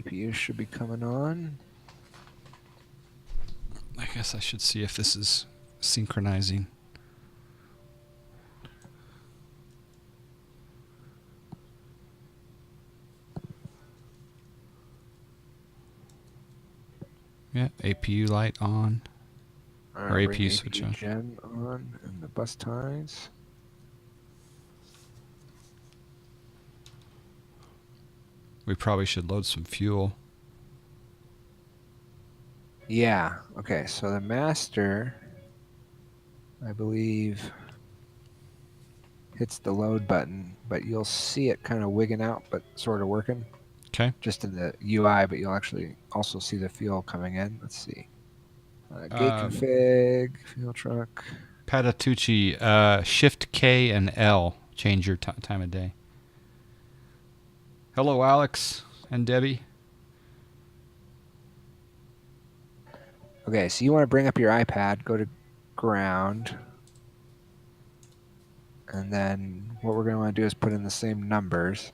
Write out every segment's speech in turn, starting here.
APU should be coming on. I guess I should see if this is synchronizing. Yeah, APU light on. Or APU switch on. Gen on and the bus ties. We probably should load some fuel. Yeah. Okay, so the master, I believe, hits the load button, but you'll see it kind of wigging out, but sort of working. Okay. Just in the UI, but you'll actually also see the fuel coming in. Let's see. Gate config, fuel truck. Patatucci, Shift K and L. Change your time of day. Hello, Alex and Debbie. Okay, so you want to bring up your iPad, go to ground, and then what we're going to want to do is put in the same numbers.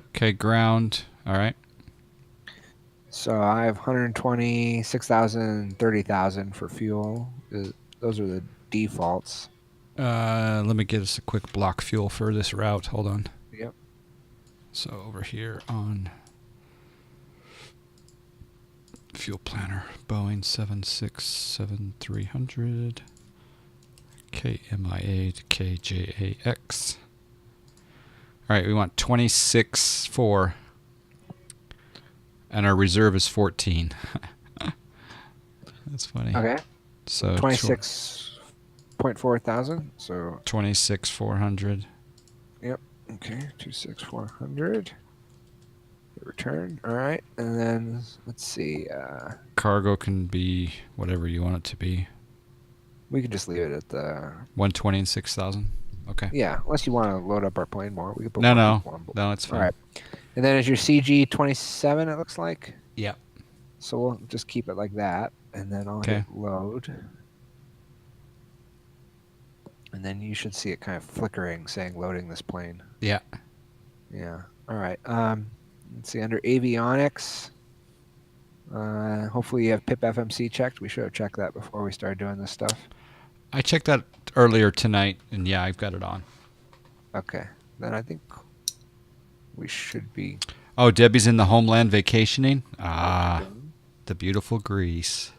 Okay, ground. All right. So I have 120, 6,000, 30,000 for fuel. Those are the defaults. Let me get us a quick block fuel for this route. Hold on. Yep. So over here on fuel planner, Boeing 767-300, KMIA to KJAX. All right, we want 26.4, and our reserve is 14. That's funny. Okay. So 26.4 thousand. So 26,400. Yep. Okay. 26,400. Hit return. All right. And then let's see. Cargo can be whatever you want it to be. We can just leave it at the 120 and 6,000. Okay. Yeah. Unless you want to load up our plane more, we can put No, it's fine. All right. And then is your CG 27? It looks like. Yeah. So we'll just keep it like that, and then I'll hit load. And then you should see it kind of flickering, saying loading this plane. Yeah. Yeah. All right. Let's see, under Avionics, hopefully you have pip FMC checked. We should have checked that before we started doing this stuff. I checked that earlier tonight, and yeah, I've got it on. Okay. Then I think we should be... Oh, Debbie's in the homeland vacationing? Ah, the beautiful Greece.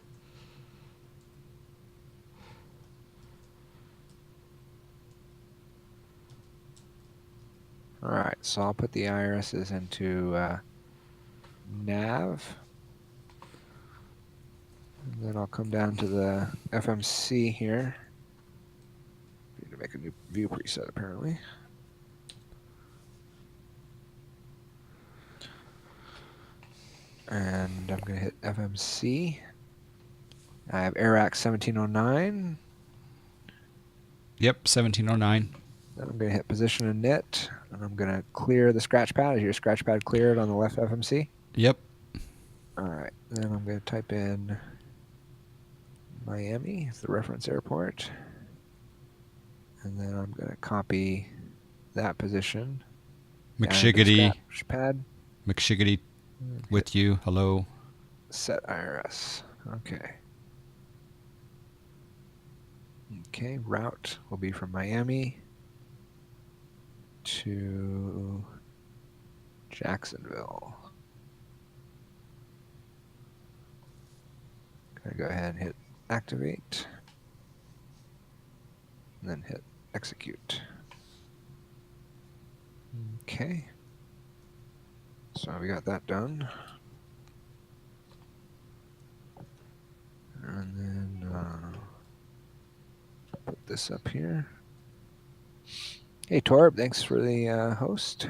All right, so I'll put the irises into nav. And then I'll come down to the FMC here. Need to make a new view preset, apparently. And I'm going to hit FMC. I have AirAx 1709. Yep, 1709. Then I'm going to hit position and knit. And I'm going to clear the scratch pad. Is your scratch pad cleared on the left FMC? Yep. All right. Then I'm going to type in Miami as the reference airport. And then I'm going to copy that position. McShiggity. Scratch pad. McShiggity with you. Hello. Set IRS. Okay. Okay, route will be from Miami to Jacksonville. Gonna go ahead and hit activate, and then hit execute. Okay. So we got that done. And then put this up here. Hey, Torb, thanks for the host.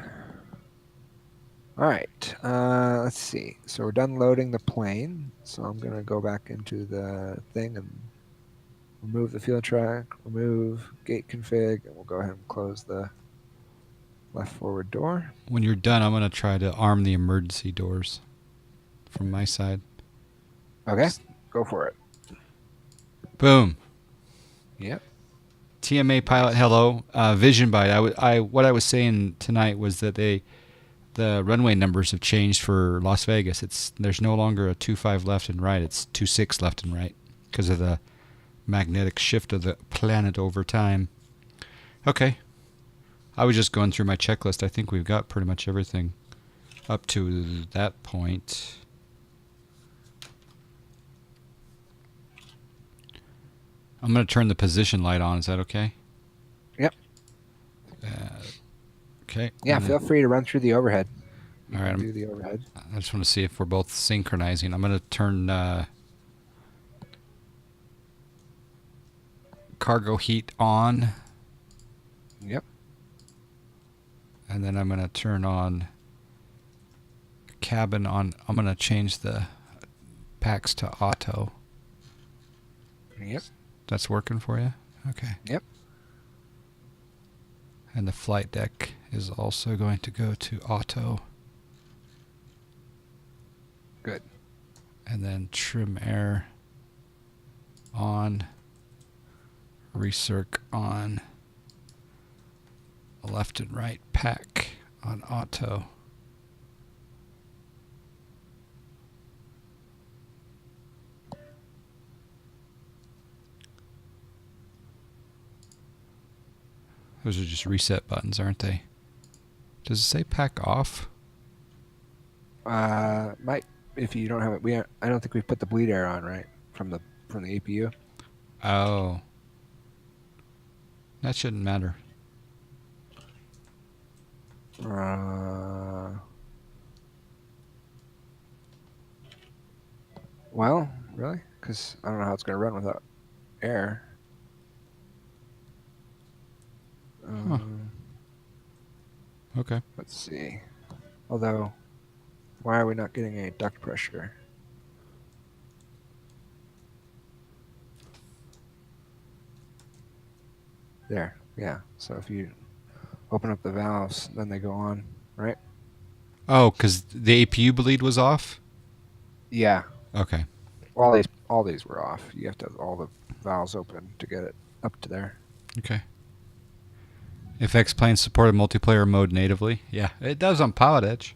All right, let's see. So we're done loading the plane. So I'm going to go back into the thing and remove the field track, remove gate config, and we'll go ahead and close the left forward door. When you're done, I'm going to try to arm the emergency doors from my side. Okay, go for it. Boom. Yep. TMA pilot, hello. Vision Byte. What I was saying tonight was that they the runway numbers have changed for Las Vegas. There's no longer a 25 left and right. It's 26 left and right because of the magnetic shift of the planet over time. Okay. I was just going through my checklist. I think we've got pretty much everything up to that point. I'm going to turn the position light on. Is that okay? Yep. Okay. Yeah, feel free to run through the overhead. All right. Do the overhead. I just want to see if we're both synchronizing. I'm going to turn cargo heat on. Yep. And then I'm going to turn on cabin on. I'm going to change the packs to auto. Yep. That's working for you? Okay. Yep. And the flight deck is also going to go to auto. Good. And then trim air on. Recirc on. Left and right pack on auto. Those are just reset buttons, aren't they? Does it say pack off? Might if you don't have it. I don't think we've put the bleed air on, right? From the APU. Oh. That shouldn't matter. Well, really? Because I don't know how it's going to run without air. Okay. Let's see. Although, why are we not getting a duct pressure? There. Yeah. So if you open up the valves, then they go on, right? Oh, because the APU bleed was off? Yeah. Okay. All these were off. You have to have all the valves open to get it up to there. Okay. If X-Plane supported multiplayer mode natively? Yeah, it does on Pilot Edge.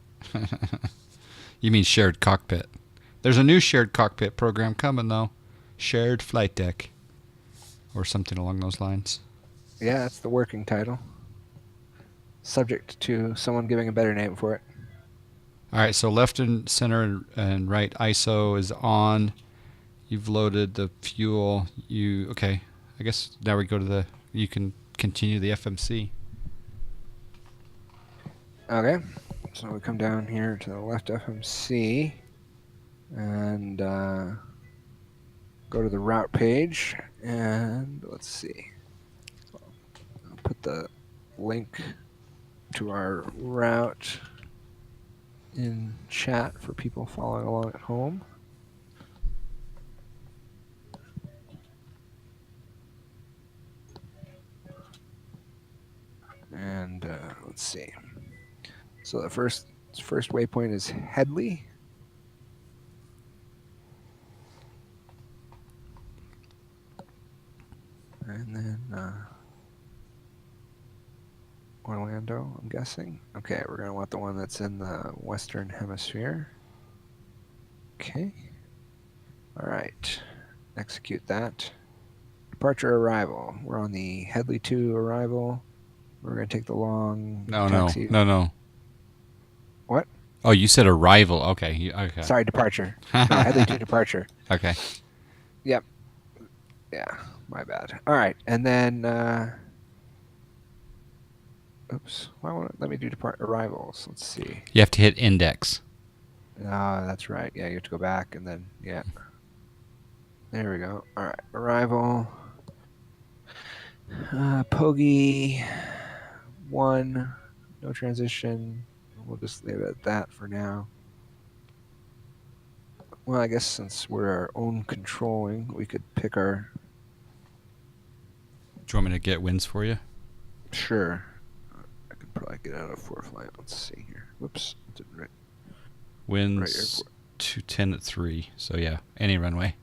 You mean shared cockpit. There's a new shared cockpit program coming, though. Shared flight deck. Or something along those lines. Yeah, that's the working title. Subject to someone giving a better name for it. All right, so left and center and right ISO is on. You've loaded the fuel. Okay, I guess now we go to you can continue the FMC. Okay, so we come down here to the left FMC and go to the route page, and let's see. I'll put the link to our route in chat for people following along at home. And let's see. So the first waypoint is Headley. And then Orlando, I'm guessing. Okay, we're going to want the one that's in the Western Hemisphere. Okay. All right. Execute that. Departure arrival. We're on the Headley 2 arrival. We're going to take the long taxi. No. What? Oh, you said arrival. Okay. Okay. Sorry, departure. No, Headley 2 departure. Okay. Yep. Yeah, my bad. All right, and then oops, why won't it let me do arrivals? Let's see. You have to hit index. That's right. Yeah, you have to go back and then yeah. There we go. All right, arrival. Pogi 1, no transition. We'll just leave it at that for now. Well, I guess since we're our own controlling, we could pick our. Do you want me to get wins for you? Sure. I could probably get out of Flight. Let's see here. Whoops. Didn't write. Wins 210 at 3. So yeah, any runway.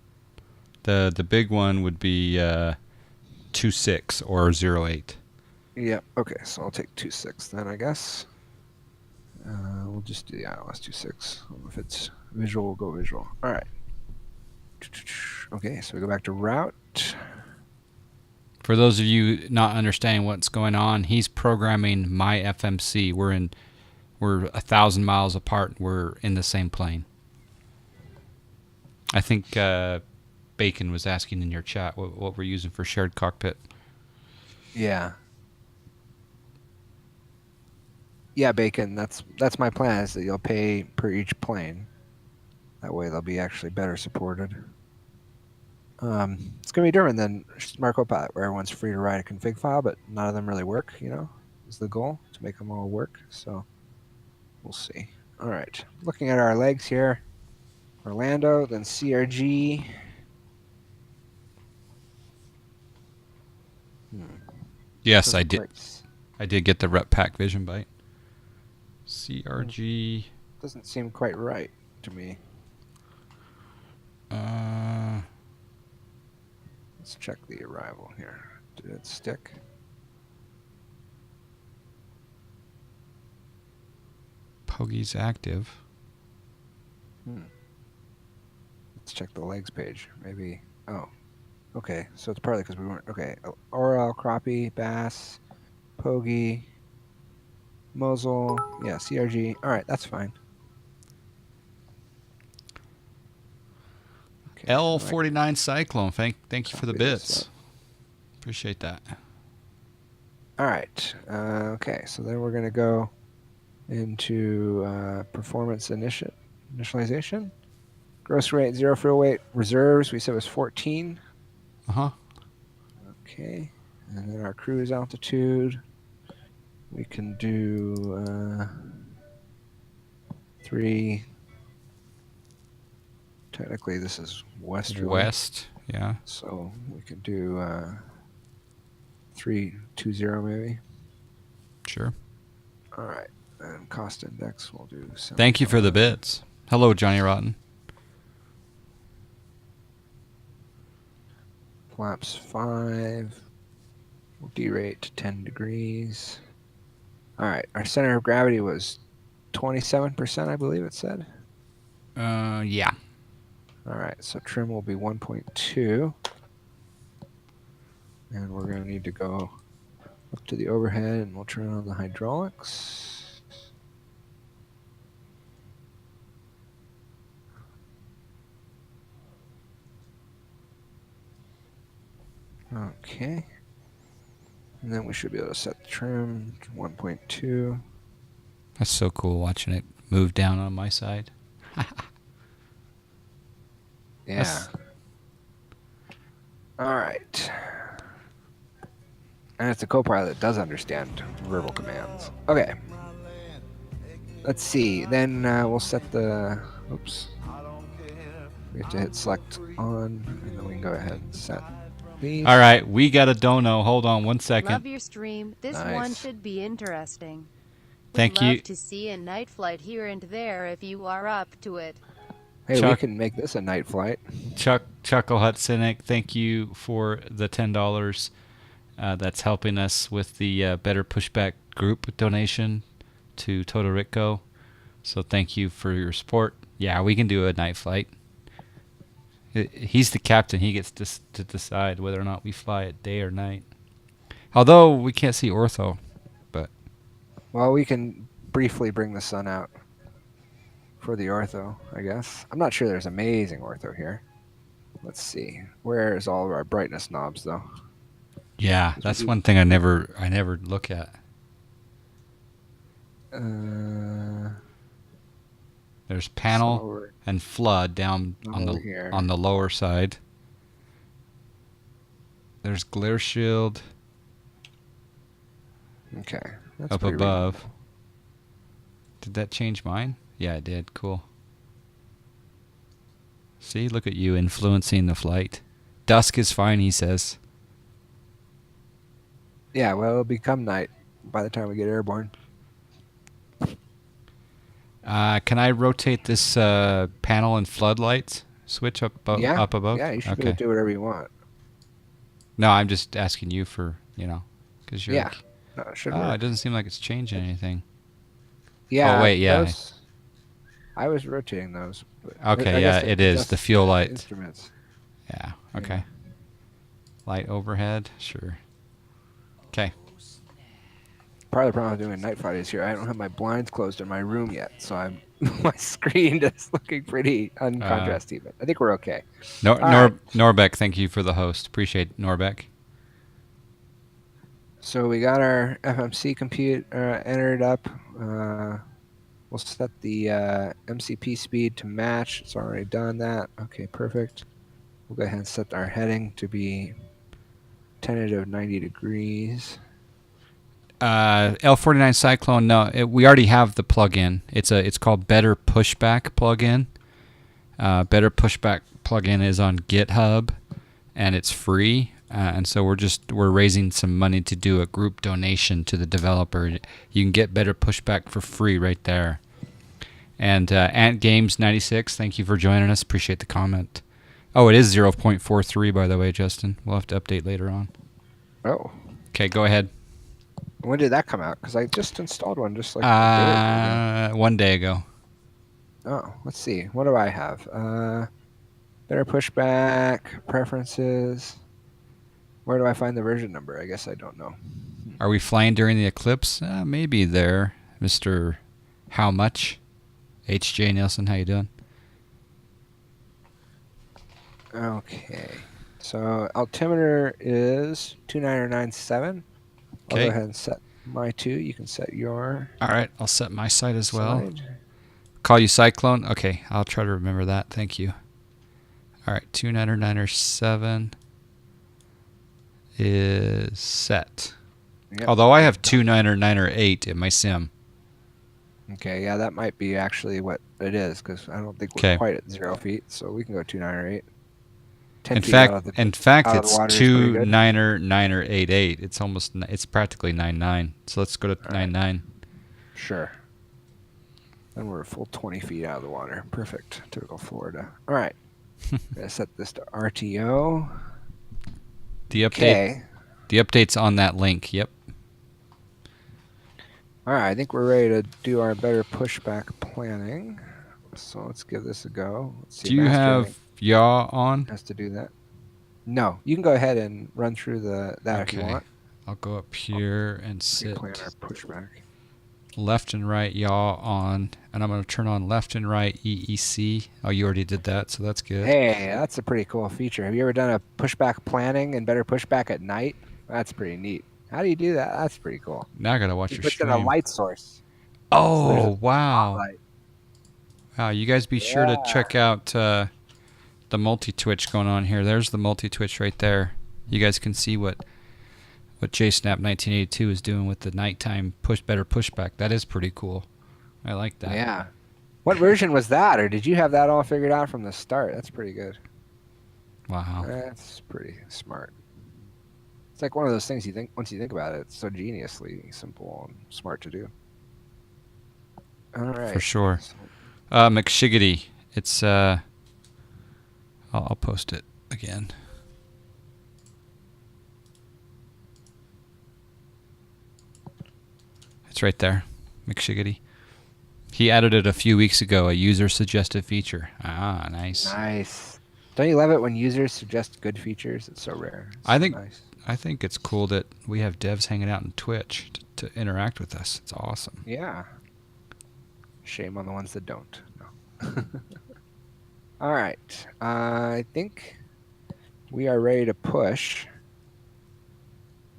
The big one would be 26 or 08. Yeah. Okay. So I'll take 26 then, I guess. We'll just do, yeah, let's do 6. If it's visual, we'll go visual. All right. Okay, so we go back to route. For those of you not understanding what's going on, he's programming my FMC. We're 1,000 miles apart. We're in the same plane. I think Bacon was asking in your chat what we're using for shared cockpit. Yeah. Yeah, Bacon. That's my plan. Is that you'll pay per each plane. That way they'll be actually better supported. It's gonna be different than SmartCopilot, where everyone's free to write a config file, but none of them really work. Is the goal to make them all work. So we'll see. All right, looking at our legs here. Orlando, then CRG. Yes, I did. I did get the rep pack vision byte. CRG doesn't seem quite right to me. Let's check the arrival here. Did it stick? Poggy's active. Let's check the legs page. Maybe. Oh, okay. So it's partly because we weren't. Okay. Orel, Crappie, Bass, Poggy, Mosul. Yeah, CRG. All right, that's fine. Okay, L49 Cyclone. Thank you for the bits. Appreciate that. All right. Okay, so then we're going to go into performance initialization. Gross rate, 0 fuel weight. Reserves, we said was 14. Okay. And then our cruise altitude, we can do 3. Technically, this is westerly. West, yeah. So we could do 320 maybe. Sure. All right. And cost index, we'll do 7. Thank you for the bits. Hello, Johnny Rotten. Flaps 5. We'll derate to 10 degrees. All right. Our center of gravity was 27%, I believe it said. Yeah. All right. So trim will be 1.2. And we're going to need to go up to the overhead, and we'll turn on the hydraulics. Okay. And then we should be able to set the trim to 1.2. That's so cool watching it move down on my side. Yeah. All right. And it's a Copilot that does understand verbal commands. Okay. Let's see. Then we'll set the... Oops. We have to hit select on, and then we can go ahead and set these. All right. We got a dono. Hold on 1 second. Love your stream. This one should be interesting. Thank you. Love to see a night flight here and there if you are up to it. Hey, we can make this a night flight. Chucklehead Cynic, thank you for the $10. That's helping us with the Better Pushback group donation to Toto Ritko. So thank you for your support. Yeah, we can do a night flight. He's the captain. He gets to decide whether or not we fly at day or night. Although we can't see ortho, but... Well, we can briefly bring the sun out for the ortho, I guess. I'm not sure there's amazing ortho here. Let's see. Where's all of our brightness knobs, though? Yeah, that's one thing I never look at. There's panel and flood down on the lower side. There's glare shield. Okay. That's up above. Reasonable. Did that change mine? Yeah, it did. Cool. See, look at you influencing the flight. Dusk is fine, he says. Yeah, well, it'll become night by the time we get airborne. Can I rotate this panel and floodlights switch up above? Yeah, you should be able to do whatever you want. No, I'm just asking you for, because you're... Yeah. No, it should work. It doesn't seem like it's changing anything. Yeah, Oh wait, yeah. those. I was rotating those. But Okay, I yeah, guess it is the adjusts fuel light. instruments. Yeah. Yeah. Okay. Light overhead. Sure. Okay. Part of the problem with doing Night Fridays here, I don't have my blinds closed in my room yet, so I'm my screen is looking pretty uncontrasty, but I think we're okay. All right. Norbeck, thank you for the host. Appreciate Norbeck. So we got our FMC compute entered up. We'll set the MCP speed to match. It's already done that. Okay, perfect. We'll go ahead and set our heading to be tentative 90 degrees. L49 Cyclone. No, we already have the plugin. It's called Better Pushback plugin. Better Pushback plugin is on GitHub, and it's free. And so we're raising some money to do a group donation to the developer. You can get Better Pushback for free right there. And Ant Games 96, thank you for joining us. Appreciate the comment. Oh, it is 0.43 by the way, Justin. We'll have to update later on. Oh. Okay, go ahead. When did that come out? Because I just installed one just like a day or two ago. 1 day ago. Oh, let's see. What do I have? Better pushback, preferences. Where do I find the version number? I guess I don't know. Are we flying during the eclipse? Maybe there, Mr. How Much? H.J. Nielsen, how you doing? Okay. So altimeter is 2997. I'll Okay. go ahead and set my 2. You can set your. All right, I'll set my site as well. Side. Call you Cyclone? Okay, I'll try to remember that. Thank you. All right, 2997 is set. Yep. Although I have 2998 in my sim. Okay, yeah, that might be actually what it is because I don't think we're Okay. quite at 0 feet, so we can go 2908. 10 In feet out of fact, the, it's out of the water is pretty good. 2988. It's practically 99. So let's go to 99. Sure. Then we're a full 20 feet out of the water. Perfect. Typical Florida. All right. Gonna set this to RTO. The Okay. update's on that link. Yep. All right. I think we're ready to do our better pushback planning. So let's give this a go. Let's see. Do you have yaw on? Has to do that. No, you can go ahead and run through that if you want. I'll go up here and sit. Plan our pushback. Left and right yaw on, and I'm going to turn on left and right EEC. Oh, you already did that, so that's good. Hey, that's a pretty cool feature. Have you ever done a pushback planning and better pushback at night? That's pretty neat. How do you do that? That's pretty cool. Now I got to watch your put stream. in a light source. Oh, wow. Spotlight. Wow, you guys be sure to check out the multi-twitch going on here. There's the multi-twitch right there. You guys can see what Jsnapp1982 is doing with the nighttime better pushback. That is pretty cool. I like that. Yeah. What version was that, or did you have that all figured out from the start? That's pretty good. Wow. That's pretty smart. It's like one of those things you think once you think about it, it's so geniusly simple and smart to do. All right. For sure. McShiggity. It's I'll post it again. It's right there, McShiggity. He added it a few weeks ago, a user-suggested feature. Ah, nice. Nice. Don't you love it when users suggest good features? It's so rare. It's I so think nice. I think it's cool that we have devs hanging out on Twitch to interact with us. It's awesome. Yeah. Shame on the ones that don't. No. All right. I think we are ready to push.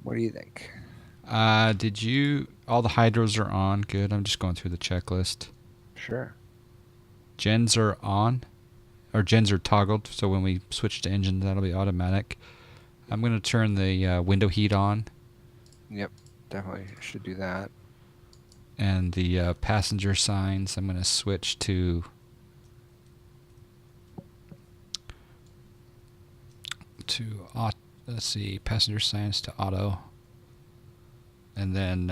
What do you think? All the hydros are on. Good. I'm just going through the checklist. Sure. Gens are on, or gens are toggled, so when we switch to engine, that'll be automatic. I'm going to turn the window heat on. Yep. Definitely should do that. And the passenger signs, I'm going to switch to let's see, passenger signs to auto. And then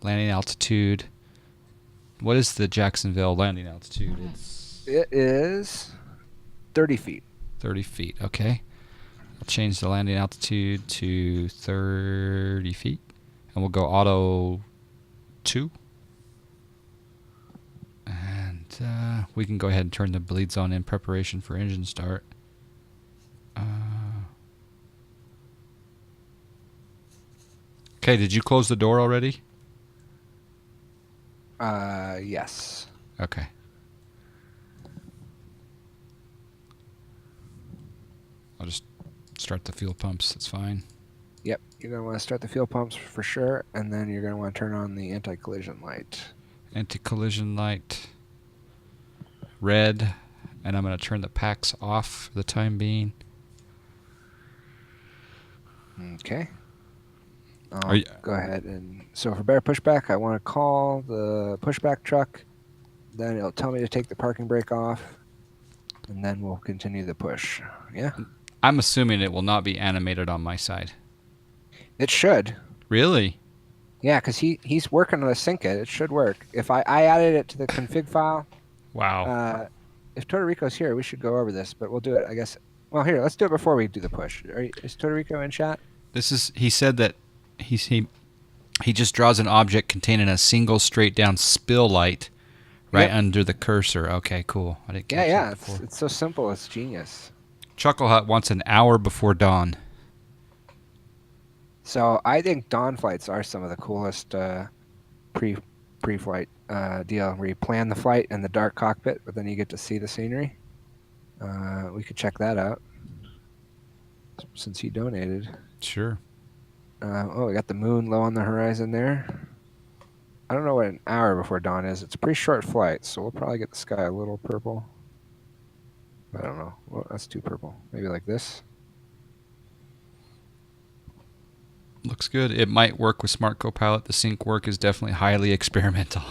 landing altitude. What is the Jacksonville landing altitude? It is 30 feet. 30 feet, okay. I'll change the landing altitude to 30 feet. And we'll go auto 2. We can go ahead and turn the bleeds on in preparation for engine start. Okay, did you close the door already? Yes. Okay. I'll just start the fuel pumps. That's fine. Yep, you're going to want to start the fuel pumps for sure, and then you're going to want to turn on the anti-collision light. Anti-collision light. Red. And I'm going to turn the packs off for the time being. Okay. I'll go ahead and... So for better pushback, I want to call the pushback truck. Then it'll tell me to take the parking brake off. And then we'll continue the push. Yeah? I'm assuming it will not be animated on my side. It should. Really? Yeah, because he's working on the sync it. It should work. If I added it to the config file. Wow. If Puerto Rico's here, we should go over this, but we'll do it, I guess. Well, here, let's do it before we do the push. Is Puerto Rico in chat? He said that he just draws an object containing a single straight down spill light right under the cursor. Okay, cool. I didn't catch that before. It's so simple. It's genius. Chuckle Hut wants an hour before dawn. So I think dawn flights are some of the coolest pre-flight deal, where you plan the flight in the dark cockpit, but then you get to see the scenery. We could check that out since he donated. Sure. We got the moon low on the horizon there. I don't know what an hour before dawn is. It's a pretty short flight, so we'll probably get the sky a little purple. I don't know. Well, that's too purple. Maybe like this. Looks good. It might work with SmartCopilot. The sync work is definitely highly experimental.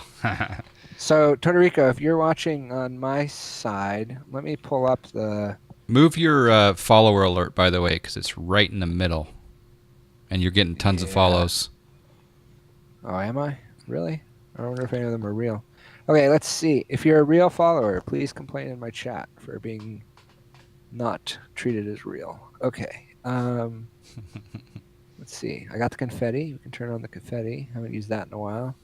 So, Puerto Rico, if you're watching on my side, let me pull up the... Move your follower alert, by the way, because it's right in the middle. And you're getting tons of follows. Oh, am I? Really? I wonder if any of them are real. Okay, let's see. If you're a real follower, please complain in my chat for being not treated as real. Okay. Let's see. I got the confetti. We can turn on the confetti. I haven't used that in a while.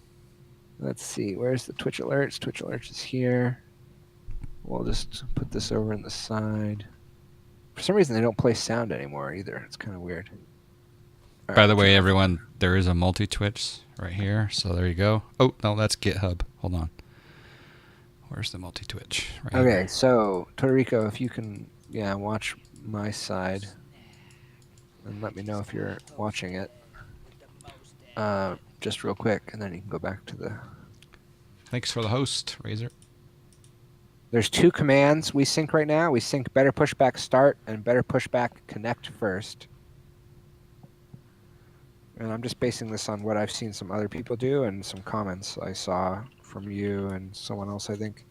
Let's see. Where's the Twitch alerts? Twitch alerts is here. We'll just put this over in the side. For some reason, they don't play sound anymore either. It's kind of weird. By the way, everyone, there is a multi-Twitch right here. So there you go. Oh, no, that's GitHub. Hold on. Where's the multi-Twitch? Right okay, here. So Puerto Rico, if you can, watch my side. And let me know if you're watching it. Just real quick, and then you can go back to the... Thanks for the host, Razor. There's two commands we sync right now. We sync better pushback start and better pushback connect first. And I'm just basing this on what I've seen some other people do and some comments I saw from you and someone else, I think.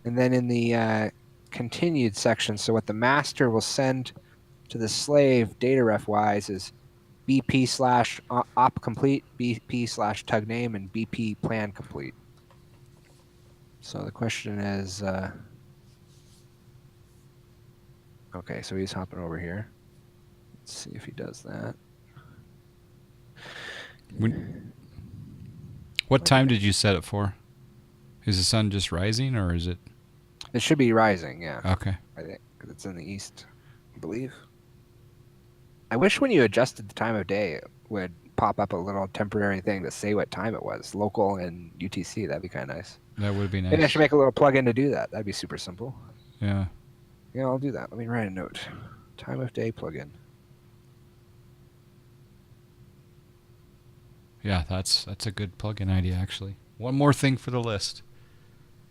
And then in the continued section, so what the master will send to the slave data ref wise is BP/op complete, BP/tug name, and BP plan complete. So the question is, okay, so he's hopping over here. Let's see if he does that. What time did you set it for? Is the sun just rising, or is it? It should be rising, yeah. Okay. I think, because it's in the east, I believe. I wish when you adjusted the time of day, it would pop up a little temporary thing to say what time it was, local and UTC. That'd be kind of nice. That would be nice. Maybe I should make a little plugin to do that. That'd be super simple. Yeah. Yeah, I'll do that. Let me write a note. Time of day plugin. Yeah, that's a good plugin idea, actually. One more thing for the list.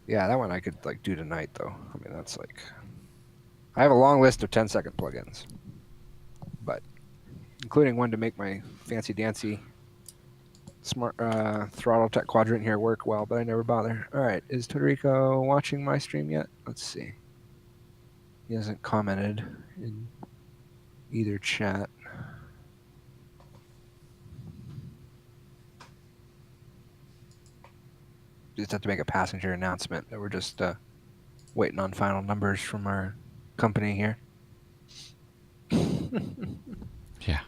Yeah, that one I could do tonight, though. I mean, that's I have a long list of 10-second plugins, but including one to make my fancy-dancy smart throttle tech quadrant here work well, but I never bother. All right, is Puerto Rico watching my stream yet? Let's see. He hasn't commented in either chat. Just have to make a passenger announcement that we're just waiting on final numbers from our company here. Yeah.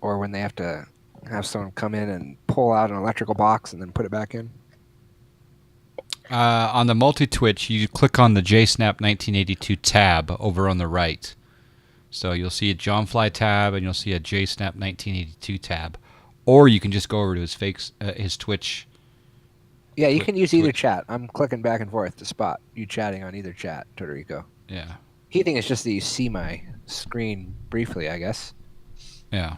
Or when they have to have someone come in and pull out an electrical box and then put it back in. On the multi-twitch, you click on the Jsnapp1982 tab over on the right. So you'll see a John Fly tab, and you'll see a Jsnapp1982 tab. Or you can just go over to his Twitch. Yeah, you can use either chat. I'm clicking back and forth to spot you chatting on either chat, Todorico. Yeah. Key thing is just that you see my screen briefly, I guess. Yeah.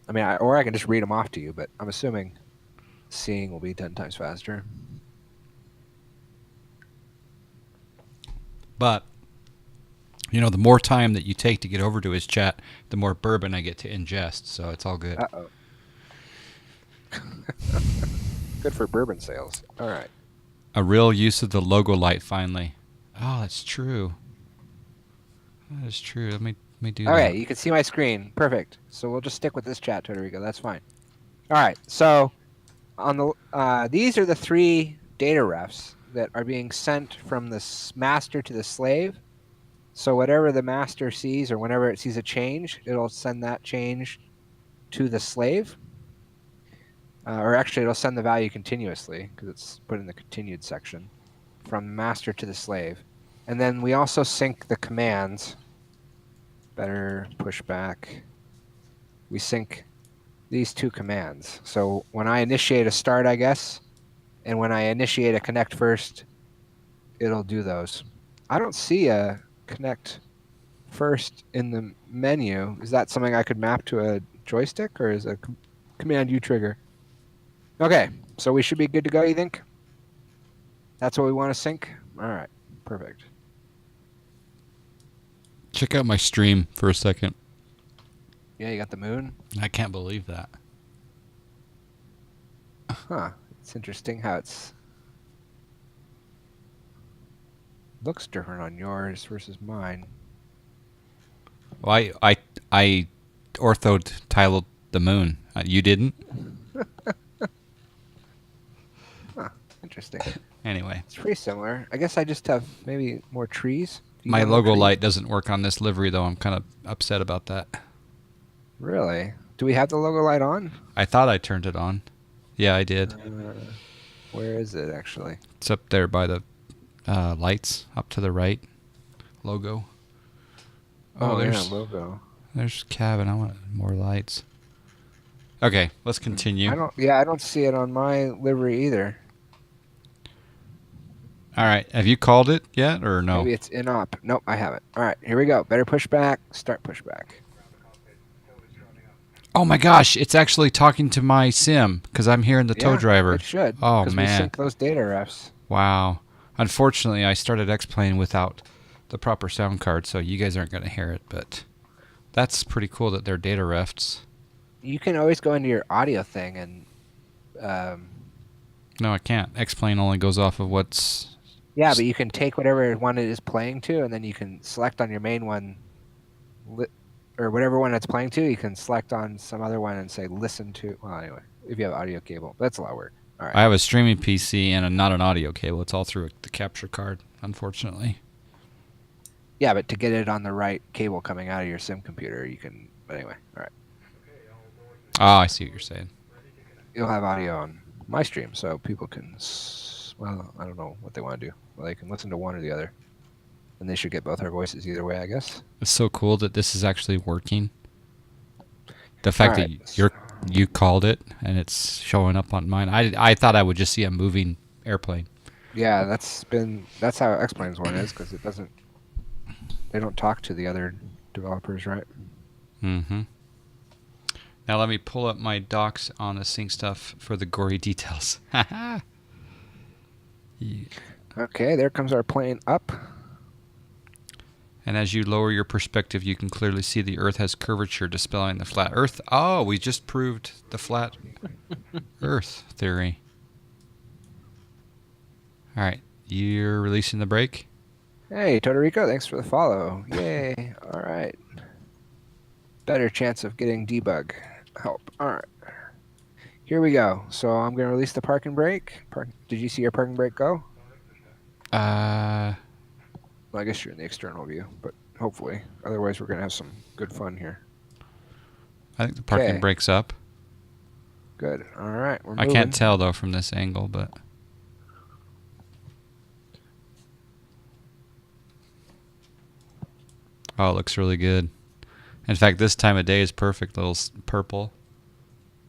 I mean, or I can just read them off to you, but I'm assuming seeing will be 10 times faster. But, you know, the more time that you take to get over to his chat, the more bourbon I get to ingest, so it's all good. Uh-oh. Good for bourbon sales. All right. A real use of the logo light, finally. Oh, that's true. That is true. Let me do that. Okay, you can see my screen. Perfect. So we'll just stick with this chat, Todorico. That's fine. All right. So on the these are the 3 data refs that are being sent from the master to the slave. So whatever the master sees, or whenever it sees a change, it'll send that change to the slave. Or actually, it'll send the value continuously because it's put in the continued section from the master to the slave. And then we also sync the commands. Better pushback. We sync these 2 commands. So when I initiate a start, I guess, and when I initiate a connect first, it'll do those. I don't see a connect first in the menu. Is that something I could map to a joystick, or is a command U trigger? Okay, so we should be good to go, you think? That's what we want to sync? All right, perfect. Check out my stream for a second. Yeah, you got the moon? I can't believe that. Huh, it's interesting how it's looks different on yours versus mine. Well, I ortho-tiled the moon. You didn't? Huh, interesting. Anyway. It's pretty similar. I guess I just have maybe more trees. My logo light doesn't work on this livery, though. I'm kind of upset about that. Really? Do we have the logo light on? I thought I turned it on. Yeah, I did. Where is it, actually? It's up there by the lights, up to the right. Logo. Oh, there's logo. There's cabin. I want more lights. Okay, let's continue. I don't see it on my livery either. All right. Have you called it yet, or no? Maybe it's in op. Nope, I haven't. All right, here we go. Better pushback. Start pushback. Oh my gosh! It's actually talking to my sim because I'm hearing the tow driver. It should. Oh man! Because we sync those data refs. Wow. Unfortunately, I started X-Plane without the proper sound card, so you guys aren't going to hear it. But that's pretty cool that they're data refs. You can always go into your audio thing and. No, I can't. X-Plane only goes off of what's. Yeah, but you can take whatever one it is playing to, and then you can select on your main one, or whatever one it's playing to. You can select on some other one and say listen to. Well, anyway, if you have audio cable, that's a lot of work. All right. I have a streaming PC and not an audio cable. It's all through the capture card, unfortunately. Yeah, but to get it on the right cable coming out of your sim computer, you can. But anyway, all right. Oh, I see what you're saying. You'll have audio on my stream, so people can. Well, I don't know what they want to do. Well, they can listen to one or the other, and they should get both our voices either way, I guess. It's so cool that this is actually working. The fact that you called it and it's showing up on mine. I thought I would just see a moving airplane. Yeah, that's how X-Plane's one is, because it doesn't. They don't talk to the other developers, right? Mm-hmm. Now let me pull up my docs on the sync stuff for the gory details. Yeah. Okay, there comes our plane up. And as you lower your perspective, you can clearly see the Earth has curvature, dispelling the flat Earth. Oh, we just proved the flat Earth theory. All right, you're releasing the brake? Hey, Todorico, thanks for the follow. Yay. All right. Better chance of getting debug help. All right. Here we go. So I'm going to release the parking brake. Did you see your parking brake go? Well, I guess you're in the external view, but hopefully. Otherwise, we're going to have some good fun here. I think the parking brake's up. Good. All right. We're I moving. can't tell, though, from this angle, but... Oh, it looks really good. In fact, this time of day is perfect. Little purple.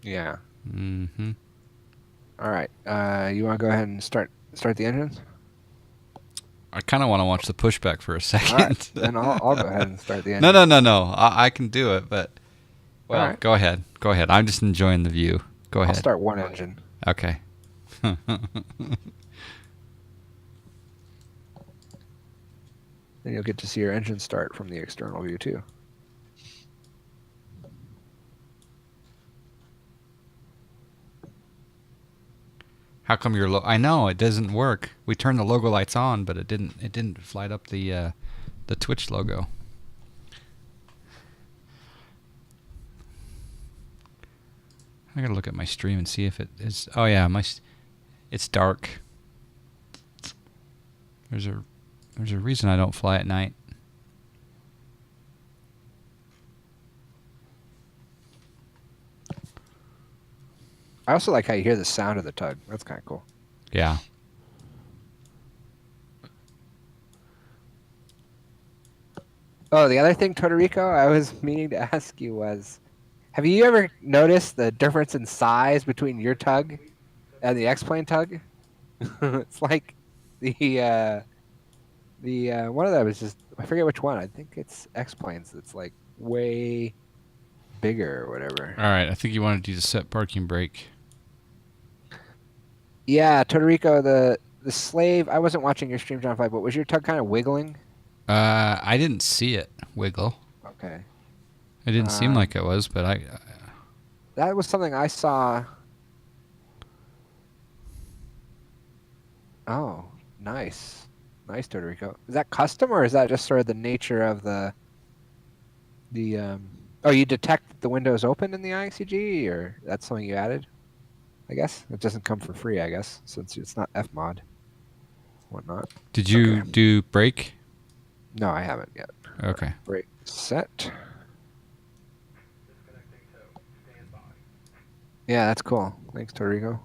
Yeah. Mm-hmm. All right. You want to go ahead and start the engines? I kind of want to watch the pushback for a second. All right. Then I'll go ahead and start the No, engines. no. I can do it, but well, All right. go ahead. Go ahead. I'm just enjoying the view. Go ahead. I'll start one engine. Okay. Then you'll get to see your engine start from the external view too. How come your I know it doesn't work. We turned the logo lights on, but it didn't light up the Twitch logo. I gotta look at my stream and see if it is. Oh yeah, it's dark. There's a reason I don't fly at night. I also like how you hear the sound of the tug. That's kind of cool. Yeah. Oh, the other thing, Todorico, I was meaning to ask you was, have you ever noticed the difference in size between your tug and the X-plane tug? It's like the one of them is just, I forget which one. I think it's X-planes that's like way bigger or whatever. All right. I think you wanted to do the set parking brake. Yeah, Todorico, the slave. I wasn't watching your stream, John 5, but was your tug kind of wiggling? I didn't see it wiggle. Okay. It didn't seem like it was, but that was something I saw. Oh, nice. Nice, Todorico. Is that custom, or is that just sort of the nature of the oh, you detect the windows open in the IXCG, or that's something you added? I guess it doesn't come for free, I guess, since it's not Fmod. Whatnot. Did you do brake? No, I haven't yet. Okay. Brake set. Yeah, that's cool. Thanks, Todorico.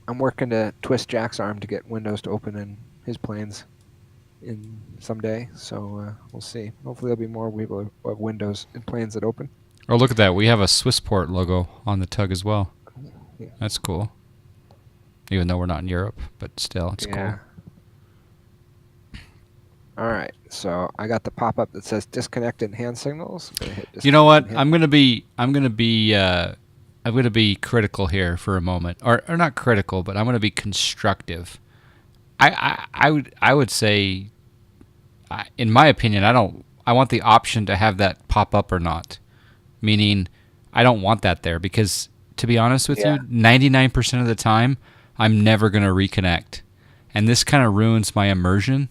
I'm working to twist Jack's arm to get windows to open in his planes in someday, so we'll see. Hopefully there'll be more people of windows in planes that open. Oh, look at that. We have a Swissport logo on the tug as well. Yeah. That's cool. Even though we're not in Europe, but still, it's cool. All right, so I got the pop-up that says disconnected hand signals. You know what? I'm gonna be critical here for a moment, or not critical, but I'm gonna be constructive. I would say, in my opinion, I want the option to have that pop up or not. Meaning, I don't want that there because, to be honest with you, 99% of the time, I'm never gonna reconnect, and this kind of ruins my immersion.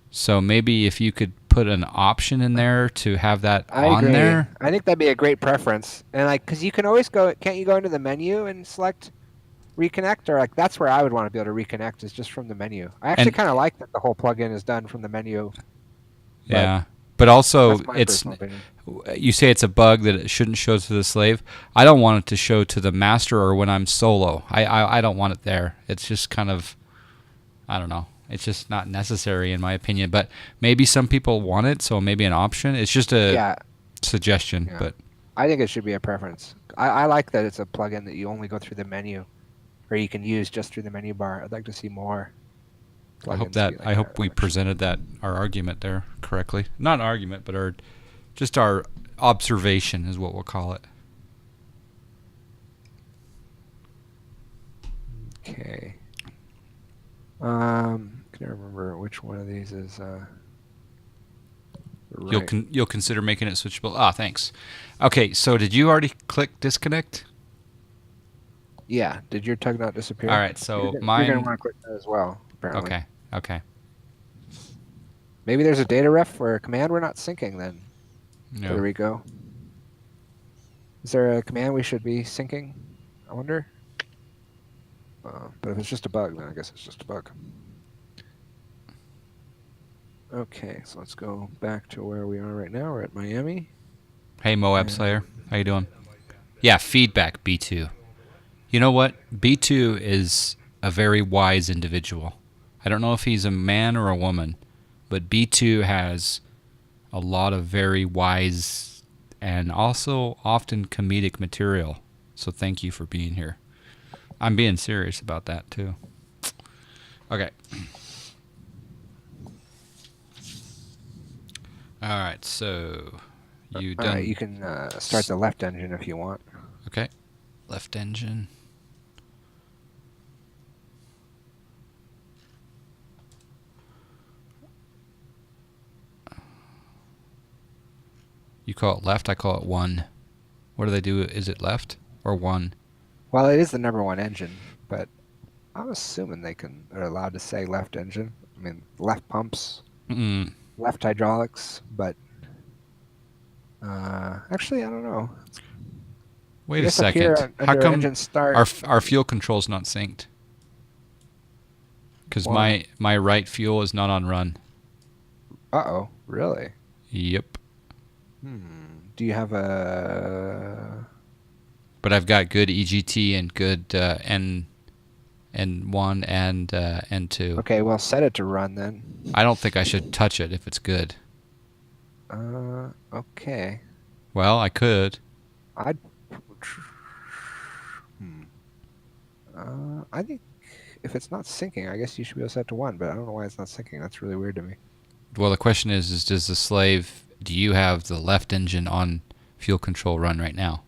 So maybe if you could put an option in there to have that on there. I think that'd be a great preference. And like, because you can always go, can't you go into the menu and select reconnect? Or like, that's where I would want to be able to reconnect, is just from the menu. I actually kind of like that the whole plugin is done from the menu. Yeah. But also, you say it's a bug that it shouldn't show to the slave. I don't want it to show to the master or when I'm solo. I don't want it there. It's just kind of, I don't know. It's just not necessary in my opinion, but maybe some people want it, so maybe an option. It's just a suggestion, but I think it should be a preference. I like that it's a plugin that you only go through the menu, or you can use just through the menu bar. I'd like to see more. I hope we presented our argument there correctly. Not an argument, but our observation is what we'll call it. Okay. Can I remember which one of these is right. You'll consider making it switchable. Ah, thanks. Okay, so did you already click disconnect? Yeah. Did your tug not disappear? All right, so you're gonna want to click that as well, apparently. Okay. Maybe there's a data ref or a command we're not syncing then. No. There we go. Is there a command we should be syncing? I wonder. But if it's just a bug, then I guess it's just a bug. Okay, so let's go back to where we are right now. We're at Miami. Hey, Moab Slayer. How you doing? Yeah, feedback, B2. You know what? B2 is a very wise individual. I don't know if he's a man or a woman, but B2 has a lot of very wise and also often comedic material. So thank you for being here. I'm being serious about that too. Okay. All right, so you done. All right, you can start the left engine if you want. Okay, left engine. You call it left, I call it 1. What do they do? Is it left or 1? Well, it is the number 1 engine, but I'm assuming are allowed to say left engine. I mean, left pumps, left hydraulics, but actually, I don't know. Wait a second. How come engine start, our fuel control's not synced? Because my right fuel is not on run. Uh-oh, really? Yep. Do you have a... But I've got good EGT and good N1 and N2. Okay, well, set it to run then. I don't think I should touch it if it's good. Okay. Well, I could. I think if it's not syncing, I guess you should be able to set it to 1, but I don't know why it's not syncing. That's really weird to me. Well, the question is does the slave, do you have the left engine on fuel control run right now?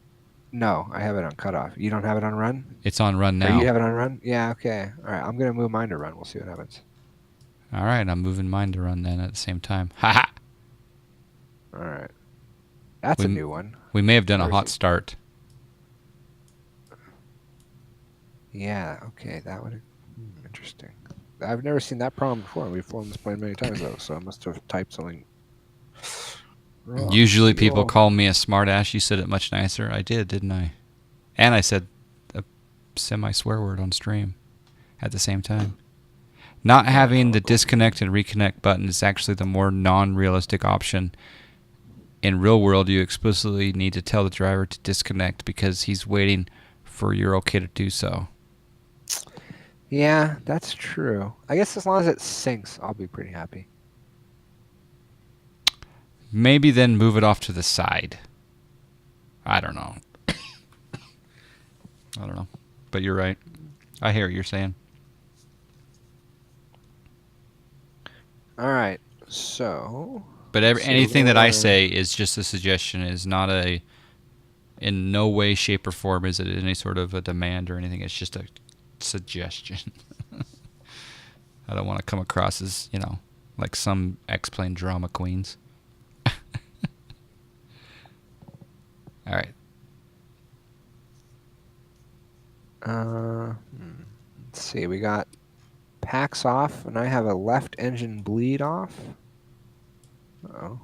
No, I have it on cutoff. You don't have it on run? It's on run now. Or you have it on run? Yeah, okay. All right, I'm going to move mine to run. We'll see what happens. All right, I'm moving mine to run then at the same time. Ha-ha! All right. That's a new one. We may have done a hot start. Yeah, okay. That would... interesting. I've never seen that problem before. We've flown this plane many times, though, so I must have typed something wrong. Usually people call me a smartass. You said it much nicer. I did, didn't I? And I said a semi-swear word on stream at the same time. Not having the disconnect and reconnect button is actually the more non-realistic option. In real world, you explicitly need to tell the driver to disconnect because he's waiting for you're okay to do so. Yeah, that's true. I guess as long as it syncs, I'll be pretty happy. Maybe then move it off to the side. I don't know. I don't know. But you're right. I hear what you're saying. All right. So... But anything that I say is just a suggestion. Is not a... In no way, shape, or form is it any sort of a demand or anything. It's just a suggestion. I don't want to come across as, like some X-Plane drama queens. All right. Let's see. We got packs off, and I have a left engine bleed off. Uh-oh.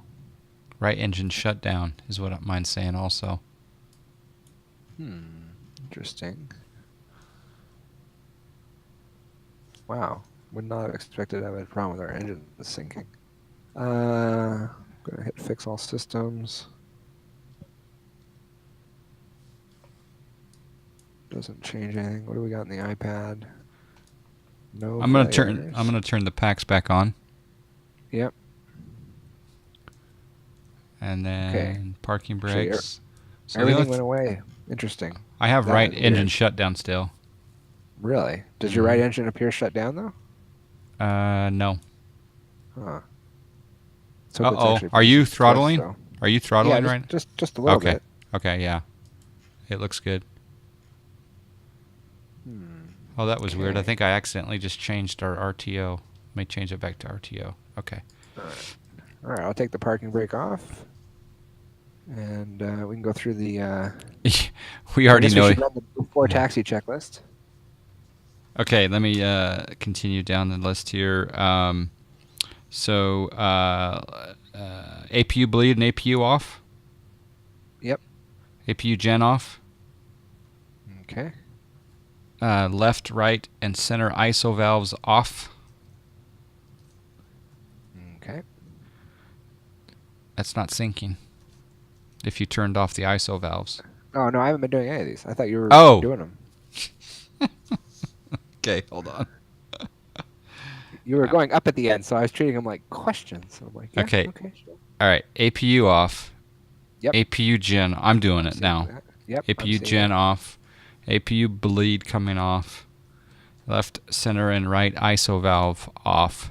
Right engine shutdown is what mine's saying also. Interesting. Wow. Would not have expected to have a problem with our engine syncing. I'm going to hit fix all systems. Doesn't change anything. What do we got in the iPad? No. I'm going to turn the packs back on. Yep. And then parking brakes. So everything went away. Interesting. I have right engine shutdown still. Really? Does your right engine appear shut down though? No. Huh. Uh-oh. Are you throttling? Are you throttling right? Just a little bit. Okay, yeah. It looks good. Oh, that was weird. I think I accidentally just changed our RTO. Let me change it back to RTO. Okay. All right, I'll take the parking brake off. And we can go through the... we already know. We should run the before taxi checklist. Okay, let me continue down the list here. So APU bleed and APU off? Yep. APU gen off? Okay. Left, right, and center ISO valves off? Okay. That's not syncing. If you turned off the ISO valves. Oh, no, I haven't been doing any of these. I thought you were doing them. Okay, hold on. You were going up at the end, so I was treating them like questions. So I'm like, yeah, Okay. okay, sure. All right. APU off. Yep. APU gen. I'm doing it Seeing now. that. Yep. APU gen off. APU bleed coming off. Left, center, and right ISO valve off.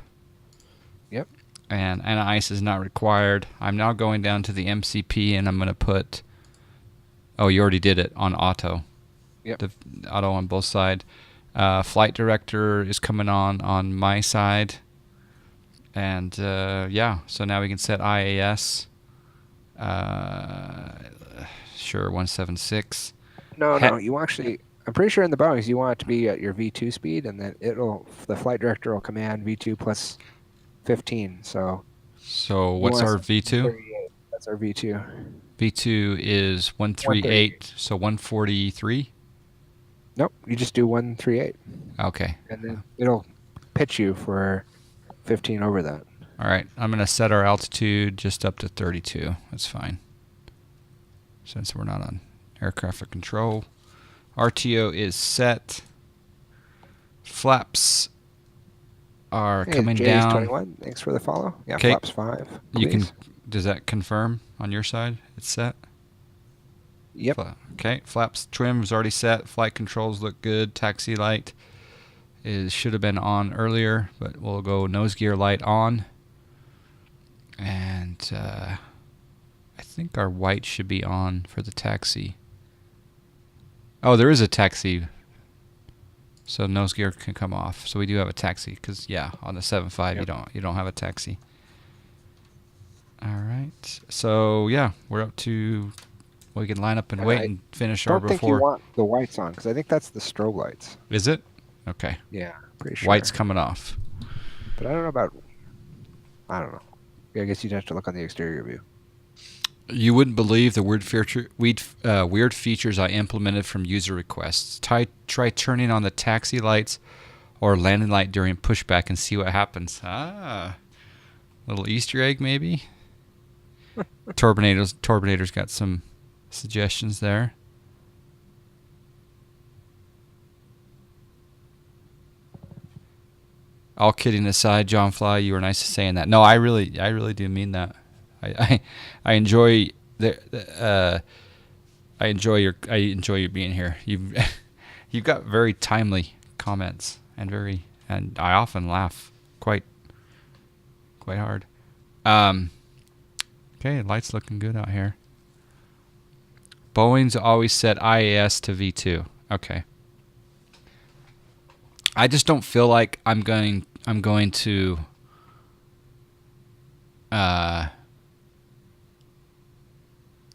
Yep. And ice is not required. I'm now going down to the MCP, and I'm going to put... Oh, you already did it on auto. Yep. The auto on both sides. Flight director is coming on my side. And yeah, so now we can set IAS. Sure, 176. No, you actually... I'm pretty sure in the Boeings you want it to be at your V2 speed, and then the flight director will command V2 plus 15. So What's our V2? 38. That's our V2. V2 is 138, so 143? Nope, you just do 138. Okay. And then it'll pitch you for 15 over that. All right, I'm going to set our altitude just up to 32. That's fine. Since we're not on air traffic control. RTO is set. Flaps are coming down. 21. Thanks for the follow. Yeah, Okay. flaps 5. You can. Please. Does that confirm on your side? It's set. Yep. Okay. Flaps trim is already set. Flight controls look good. Taxi light should have been on earlier, but we'll go nose gear light on. And I think our white should be on for the taxi. Oh, there is a taxi. So nose gear can come off. So we do have a taxi because yeah, on the 7.5 you don't have a taxi. All right. So yeah, we're up to we can line up and wait and finish our I don't think you want the whites on because I think that's the strobe lights. Is it? Okay. Yeah, pretty sure. White's coming off. But I don't know about. I don't know. Yeah, I guess you'd have to look on the exterior view. You wouldn't believe the weird features I implemented from user requests. Try turning on the taxi lights or landing light during pushback and see what happens. Little Easter egg maybe. Turbinator's got some suggestions there. All kidding aside, John Fly, you were nice to saying that. No, I really do mean that. I enjoy I enjoy you being here. You've got very timely comments and I often laugh quite hard. Okay, lights looking good out here. Boeing's always set IAS to V2. Okay. I just don't feel like I'm going to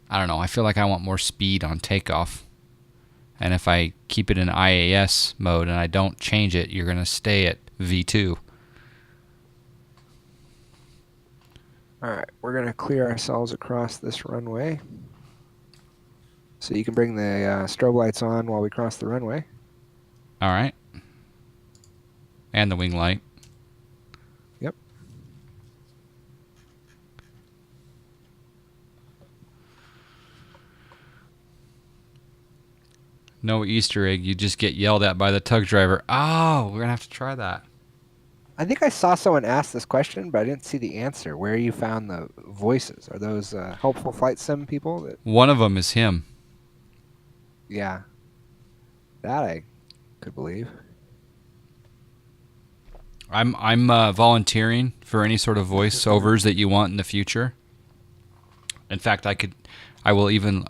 I don't know. I feel like I want more speed on takeoff. And if I keep it in IAS mode and I don't change it, you're going to stay at V2. All right, we're going to clear ourselves across this runway. So you can bring the strobe lights on while we cross the runway. All right. And the wing light. Yep. No Easter egg. You just get yelled at by the tug driver. Oh, we're going to have to try that. I think I saw someone ask this question, but I didn't see the answer. Where you found the voices? Are those helpful flight sim people? One of them is him. Yeah. That I could believe. I'm volunteering for any sort of voiceovers that you want in the future. In fact, I will even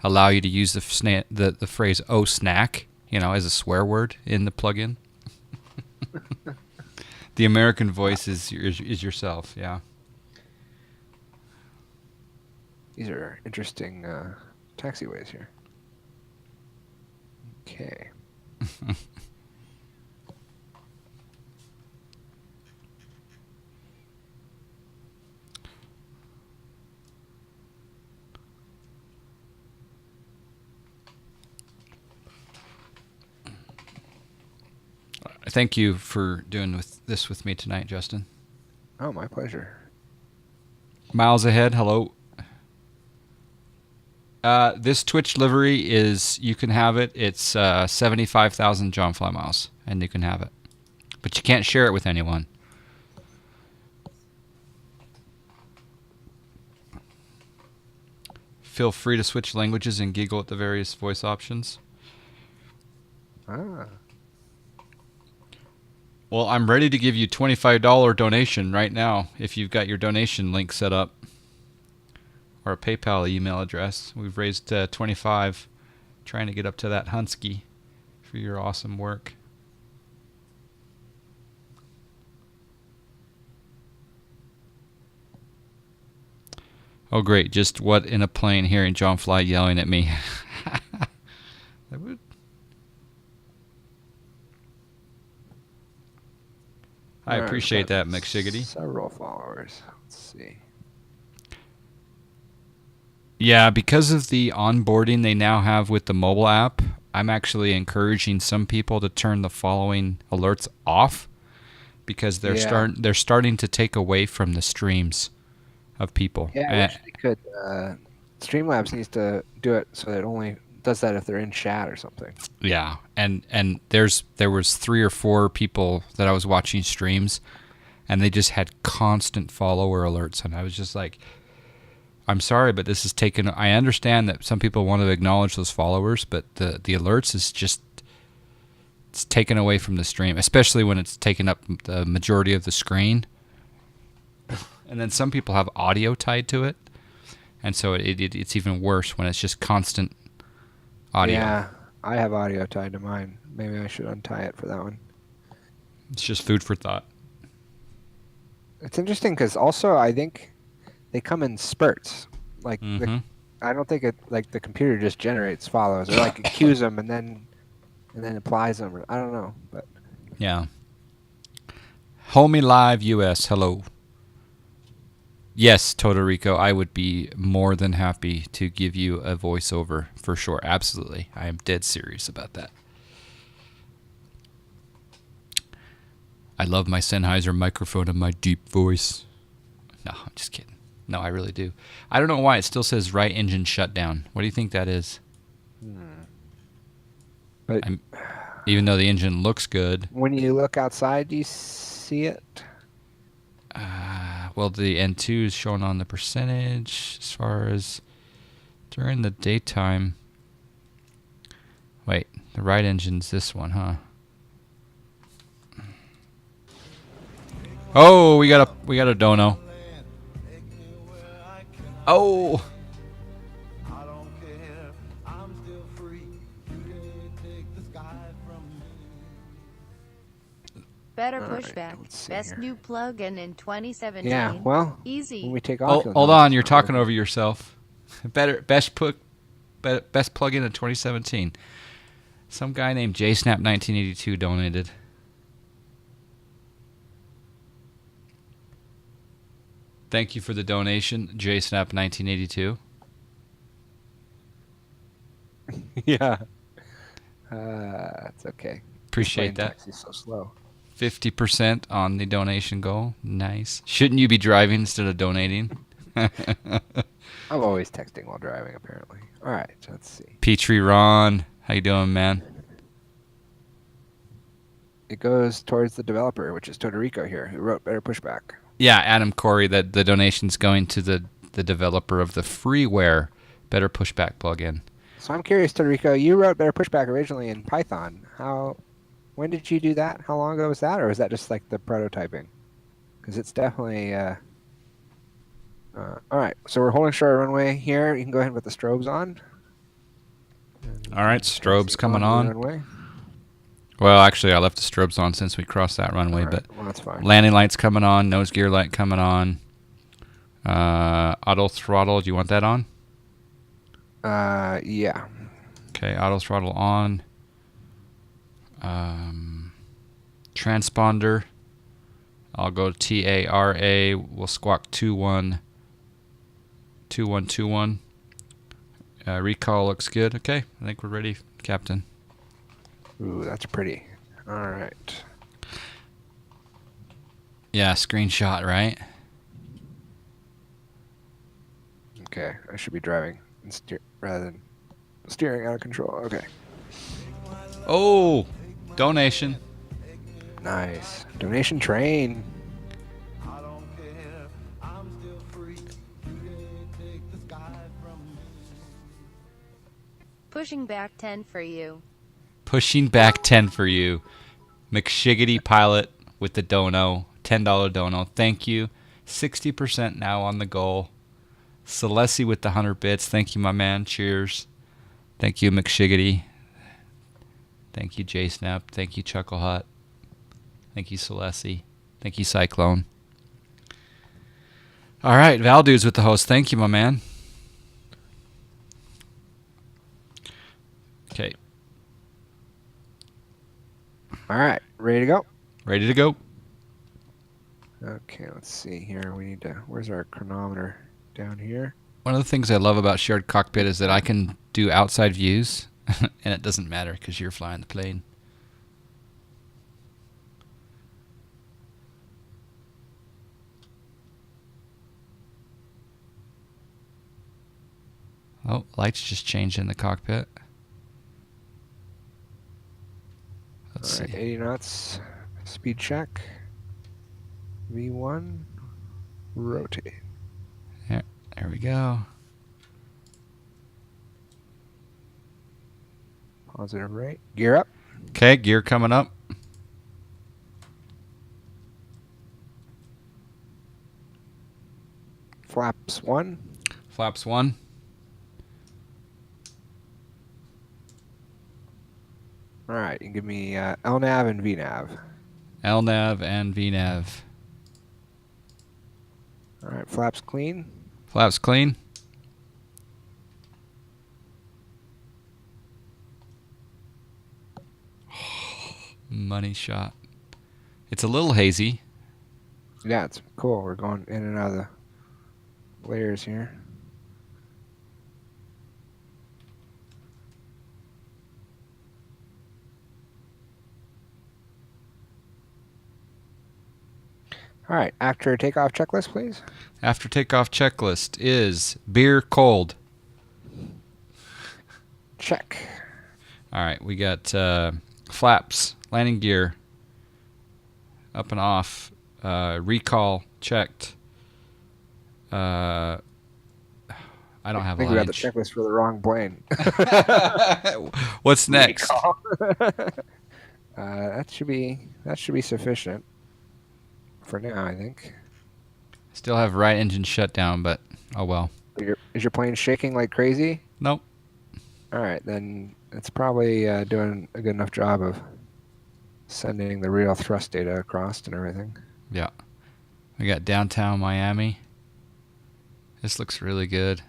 allow you to use the phrase "oh snack," as a swear word in the plugin. The American voice is yourself, yeah. These are interesting taxiways here. Okay. Thank you for doing this with me tonight, Justin. Oh, my pleasure. Miles ahead, hello. This Twitch livery you can have it. It's 75,000 John Fly miles, and you can have it. but you can't share it with anyone. Feel free to switch languages and giggle at the various voice options. Ah. Well, I'm ready to give you $25 donation right now if you've got your donation link set up or a PayPal email address. We've raised 25, trying to get up to that Hunsky for your awesome work. Oh, great. Just what in a plane hearing John Fly yelling at me. That would. I appreciate that, McShiggity. Several followers. Let's see. Yeah, because of the onboarding they now have with the mobile app, I'm actually encouraging some people to turn the following alerts off because they're starting to take away from the streams of people. Yeah, I wish they could. Streamlabs needs to do it so that it only does that if they're in chat or something. Yeah, and there was 3 or 4 people that I was watching streams, and they just had constant follower alerts, and I was just like, I'm sorry, but this is taken. I understand that some people want to acknowledge those followers, but the alerts is just, it's taken away from the stream, especially when it's taken up the majority of the screen. And then some people have audio tied to it, and so it's even worse when it's just constant audio. Yeah, I have audio tied to mine. Maybe I should untie it for that one. It's just food for thought. It's interesting because also I think they come in spurts. Like I don't think the computer just generates follows or like it cues them and then applies them. Or, I don't know, but yeah. Homie Live US, hello. Yes, Todorico, I would be more than happy to give you a voiceover for sure. Absolutely. I am dead serious about that. I love my Sennheiser microphone and my deep voice. No, I'm just kidding. No, I really do. I don't know why it still says right engine shutdown. What do you think that is? But even though the engine looks good. When you look outside, do you see it? Well, the N2 is shown on the percentage as far as during the daytime. Wait, the right engine's this one, huh? Oh, we got a dono. Oh. Better pushback. Best new plugin in 2017. Yeah, well, easy. When we take off. Hold on, you're talking over yourself. Best plugin in 2017. Some guy named Jsnapp1982 donated. Thank you for the donation, Jsnapp1982. Yeah. It's okay. Appreciate that. Taxi's so slow. 50% on the donation goal. Nice. Shouldn't you be driving instead of donating? I'm always texting while driving, apparently. All right, let's see. Petrie Ron, how you doing, man? It goes towards the developer, which is Todorico here, who wrote Better Pushback. Yeah, Adam Corey, that the donation's going to the developer of the freeware Better Pushback plugin. So I'm curious, Todorico, you wrote Better Pushback originally in Python. When did you do that? How long ago was that? Or was that just like the prototyping? Because it's definitely... all right, so we're holding short runway here. You can go ahead with the strobes on. All right, strobes coming on. Runway. Well, actually, I left the strobes on since we crossed that runway, Right, but well, that's fine. landing lights coming on, nose gear light coming on. Auto throttle, do you want that on? Yeah. Okay, auto throttle on. Transponder, I'll go TARA. We'll squawk 2121. Recall looks good. Okay, I think we're ready, Captain. Ooh, that's pretty. All right. Yeah, screenshot, right? Okay, I should be driving rather than steering out of control. Okay. Oh, donation. Nice. Donation train. Pushing back 10 for you. Pushing back 10 for you. McShiggity Pilot with the dono. $10 dono. Thank you. 60% now on the goal. Celessi with the 100 bits. Thank you, my man. Cheers. Thank you, McShiggity. Thank you, Jsnapp. Thank you, Chuckle Hut. Thank you, Celessi. Thank you, Cyclone. All right, Valdude's with the host. Thank you, my man. Okay. All right, ready to go? Ready to go. Okay, let's see here. We need to. Where's our chronometer? Down here. One of the things I love about Sharedcockpit is that I can do outside views, and it doesn't matter because you're flying the plane. Oh, lights just changed in the cockpit. Let's All right, see. 80 knots. Speed check. V1. Rotate. There we go. Positive right. Gear up. Okay, gear coming up. Flaps 1. Flaps 1. All right, you can give me LNAV and VNAV. LNAV and VNAV. All right, flaps clean. Flaps clean. Money shot. It's a little hazy. Yeah, it's cool. We're going in and out of the layers here. All right, after takeoff checklist, please. After takeoff checklist is beer cold. Check. All right, we got flaps, landing gear, up and off, recall checked. I don't have I think we got the line. checklist for the wrong plane. What's next? That should be sufficient for now, I think. Still have right engine shut down, but oh well. Is your plane shaking like crazy? Nope. All right, then it's probably doing a good enough job of sending the real thrust data across and everything. Yeah. We got downtown Miami. This looks really good.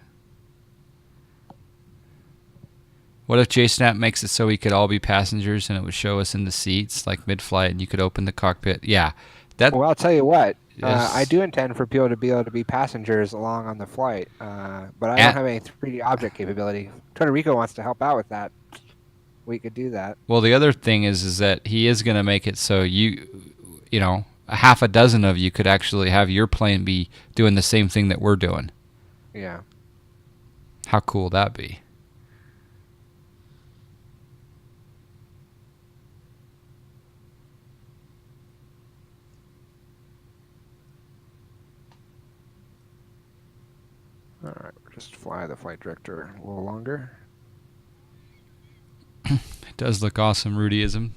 What if Jsnapp makes it so we could all be passengers and it would show us in the seats like mid-flight and you could open the cockpit? Yeah. Well, I'll tell you what. Yes. I do intend for people to be able to be passengers along on the flight, but I don't have any 3D object capability. Puerto Rico wants to help out with that. We could do that. Well, the other thing is that he is going to make it so you know, a half a dozen of you could actually have your plane be doing the same thing that we're doing. Yeah. How cool would that be? All right, we'll just fly the flight director a little longer. It does look awesome, Rudyism.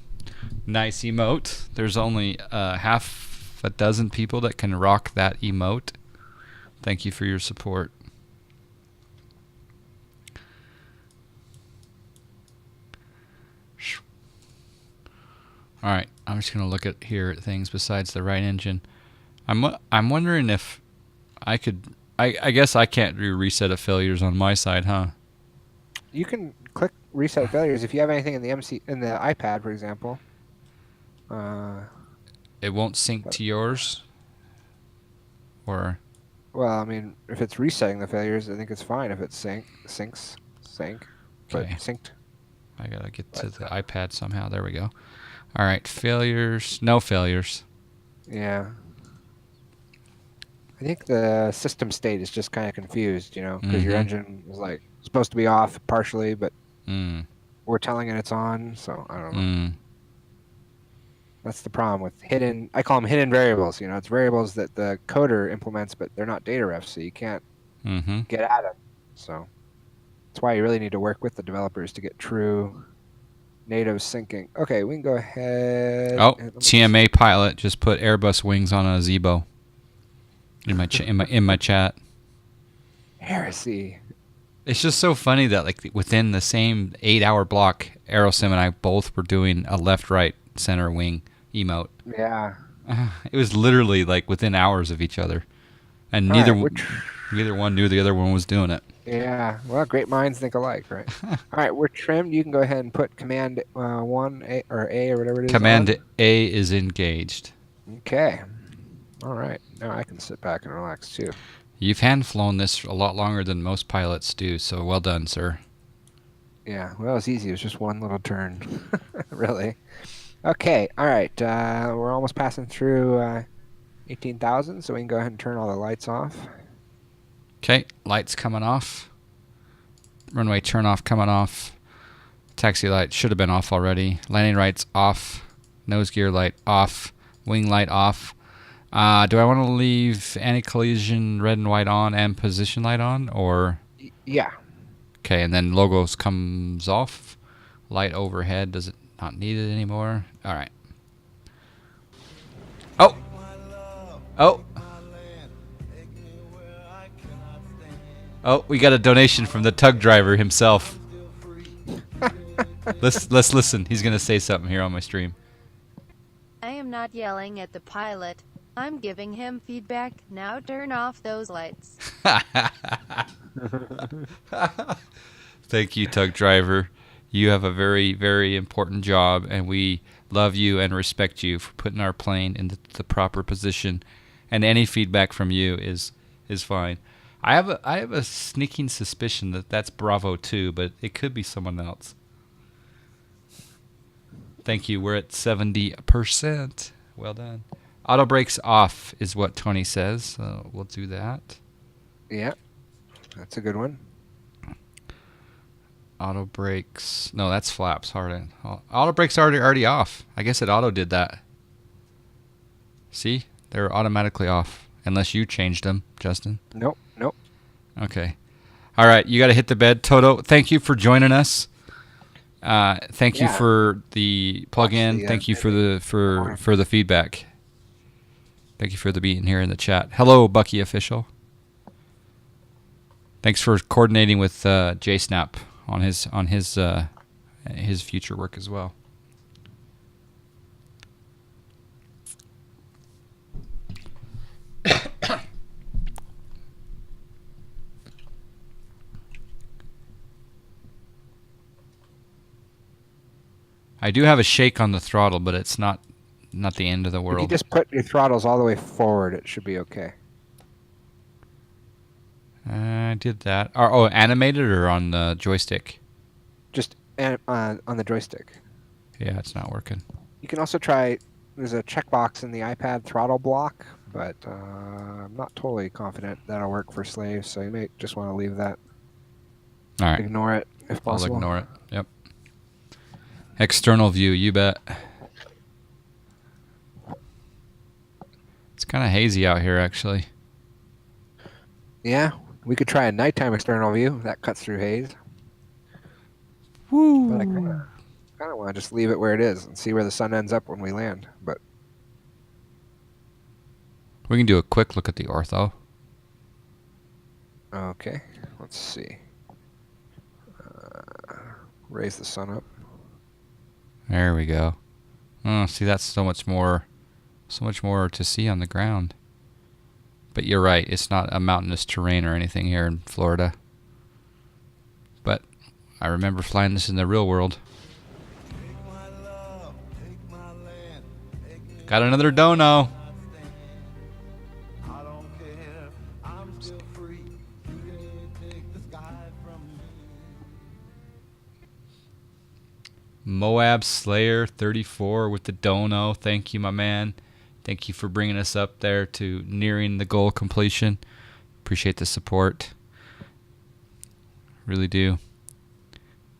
Nice emote. There's only half a dozen people that can rock that emote. Thank you for your support. All right, I'm just gonna look at things besides the right engine. I'm wondering if I could. I guess I can't do reset of failures on my side, huh? You can click reset failures if you have anything in the iPad, for example. It won't sync to yours, or Well, I mean, if it's resetting the failures, I think it's fine if it syncs, but Okay. synced. I gotta get to the iPad somehow. There we go. All right, failures. No failures. Yeah. I think the system state is just kind of confused, you know, because your engine is like supposed to be off partially, but we're telling it it's on, so I don't know. That's the problem with hidden. I call them hidden variables. You know, it's variables that the coder implements, but they're not data refs, so you can't get at them. So that's why you really need to work with the developers to get true native syncing. Okay, we can go ahead. Oh, TMA pilot just put Airbus wings on a Zebo in my chat. Heresy. It's just so funny that like within the same 8-hour block, Aerosim and I both were doing a left, right, center wing emote. Yeah. It was literally like within hours of each other, and neither one knew the other one was doing it. Yeah. Well, great minds think alike, right? All right, we're trimmed. You can go ahead and put Command 1 A or whatever it is. Command A is engaged. Okay. All right. Now I can sit back and relax too. You've hand flown this a lot longer than most pilots do, so well done, sir. Yeah. Well, it was easy. It was just one little turn, really. Okay. All right. We're almost passing through 18,000, so we can go ahead and turn all the lights off. Okay, lights coming off. Runway turn off coming off. Taxi light should have been off already. Landing lights off. Nose gear light off. Wing light off. Do I want to leave anti-collision red and white on and position light on, or? Yeah. Okay, and then logos comes off. Light overhead, does it not need it anymore? All right. Oh. Oh. Oh, we got a donation from the tug driver himself. Let's listen. He's gonna say something here on my stream. I am not yelling at the pilot. I'm giving him feedback. Now turn off those lights. Thank you, tug driver. You have a very, very important job, and we love you and respect you for putting our plane in the proper position. And any feedback from you is fine. I have a sneaking suspicion that that's Bravo 2, but it could be someone else. Thank you. We're at 70%. Well done. Auto brakes off is what Tony says. So we'll do that. Yeah, that's a good one. Auto brakes. No, that's flaps. Hard. Auto brakes are already off. I guess it auto did that. See, they're automatically off unless you changed them, Justin. Nope. Okay. All right, you got to hit the bed. Toto, thank you for joining us. Thank you for the plug-in. Thank you for the feedback. Thank you for the being here in the chat. Hello, Bucky Official. Thanks for coordinating with Jsnapp on his future work as well. I do have a shake on the throttle, but it's not the end of the world. If you just put your throttles all the way forward, it should be okay. I did that. Oh, animated or on the joystick? Just on the joystick. Yeah, it's not working. You can also try, there's a checkbox in the iPad throttle block, but I'm not totally confident that'll work for slaves, so you may just want to leave that. All right. Ignore it if possible. I'll ignore it. Yep. External view, you bet. It's kind of hazy out here, actually. Yeah, we could try a nighttime external view. That cuts through haze. Woo! But I kind of want to just leave it where it is and see where the sun ends up when we land. But we can do a quick look at the ortho. Okay, let's see. Raise the sun up. There we go. Oh, see, that's so much more to see on the ground. But you're right, it's not a mountainous terrain or anything here in Florida. But I remember flying this in the real world. Got another dono. Moab Slayer 34 with the dono. Thank you, my man. Thank you for bringing us up there to nearing the goal completion. Appreciate the support. Really do.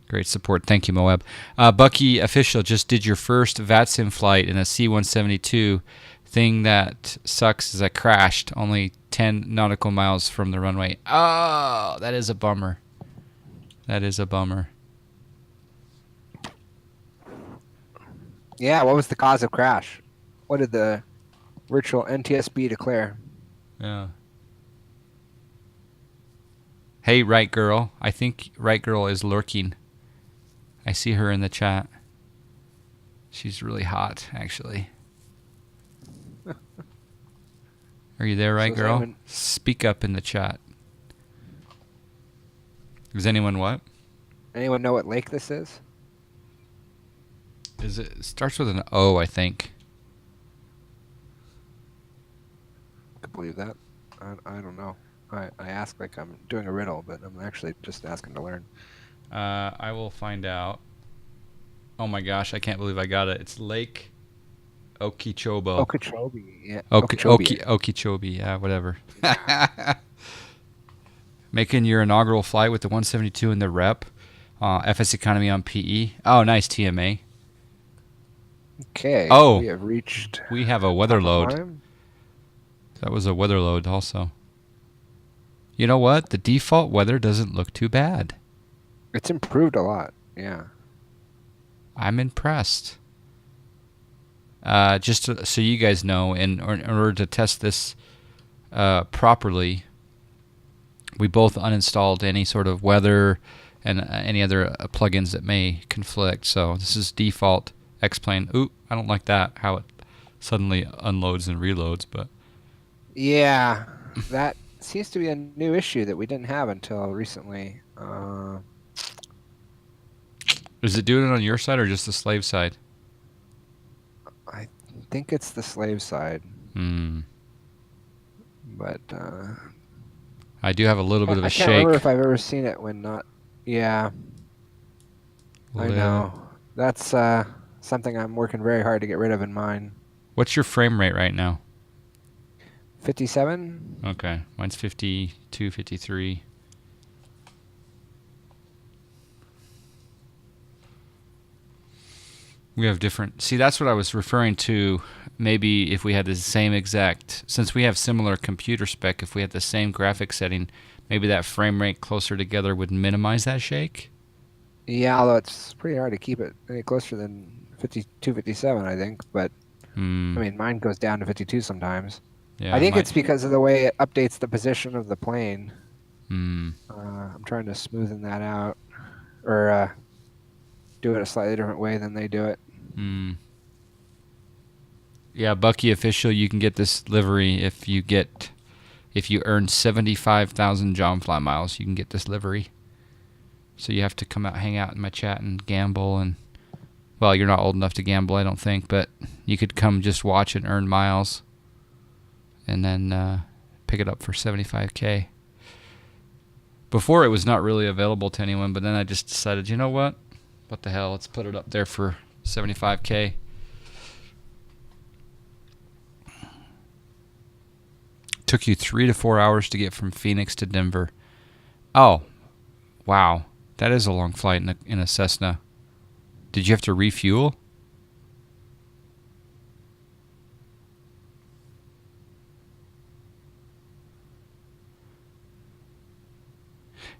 Great support. Thank you, Moab. Bucky Official just did your first VATSIM flight in a C-172. Thing that sucks is I crashed only 10 nautical miles from the runway. Oh, that is a bummer. That is a bummer. Yeah, what was the cause of crash? What did the virtual NTSB declare? Yeah. Hey, Right Girl. I think Right Girl is lurking. I see her in the chat. She's really hot, actually. Are you there, Right Girl? Speak up in the chat. Does anyone what? Anyone know what lake this is? It starts with an O, I think. I could believe that. I don't know. I ask like I'm doing a riddle, but I'm actually just asking to learn. I will find out. Oh my gosh, I can't believe I got it. It's Lake Okeechobee. Okeechobee, yeah. Okeechobee, yeah, whatever. Making your inaugural flight with the 172 in the rep. FS Economy on PE. Oh, nice, TMA. Okay. Oh, we have reached. We have a weather load. That was a weather load also. You know what? The default weather doesn't look too bad. It's improved a lot, yeah. I'm impressed. Just so you guys know, in order to test this properly, we both uninstalled any sort of weather and any other plugins that may conflict. So this is default X-Plane. Ooh, I don't like that, how it suddenly unloads and reloads. But yeah, that seems to be a new issue that we didn't have until recently. Is it doing it on your side or just the slave side? I think it's the slave side. But I do have a little bit of a shake. I can't remember if I've ever seen it when not. Yeah. I know. That's something I'm working very hard to get rid of in mine. What's your frame rate right now? 57. Okay. Mine's 52, 53. We have different... See, that's what I was referring to. Maybe if we had the same exact... Since we have similar computer spec, if we had the same graphic setting, maybe that frame rate closer together would minimize that shake? Yeah, although it's pretty hard to keep it any closer than 52, 57, I think. But, I mean, mine goes down to 52 sometimes. Yeah, I think it's because of the way it updates the position of the plane. I'm trying to smoothen that out. Or do it a slightly different way than they do it. Yeah, Bucky Official, you can get this livery if you earn 75,000 John Fly miles. You can get this livery. So you have to come out, hang out in my chat, and gamble. And well, you're not old enough to gamble, I don't think, but you could come just watch and earn miles, and then pick it up for 75K. Before it was not really available to anyone, but then I just decided, you know what? What the hell? Let's put it up there for 75K. Took you 3 to 4 hours to get from Phoenix to Denver. Oh, wow. That is a long flight in a Cessna. Did you have to refuel?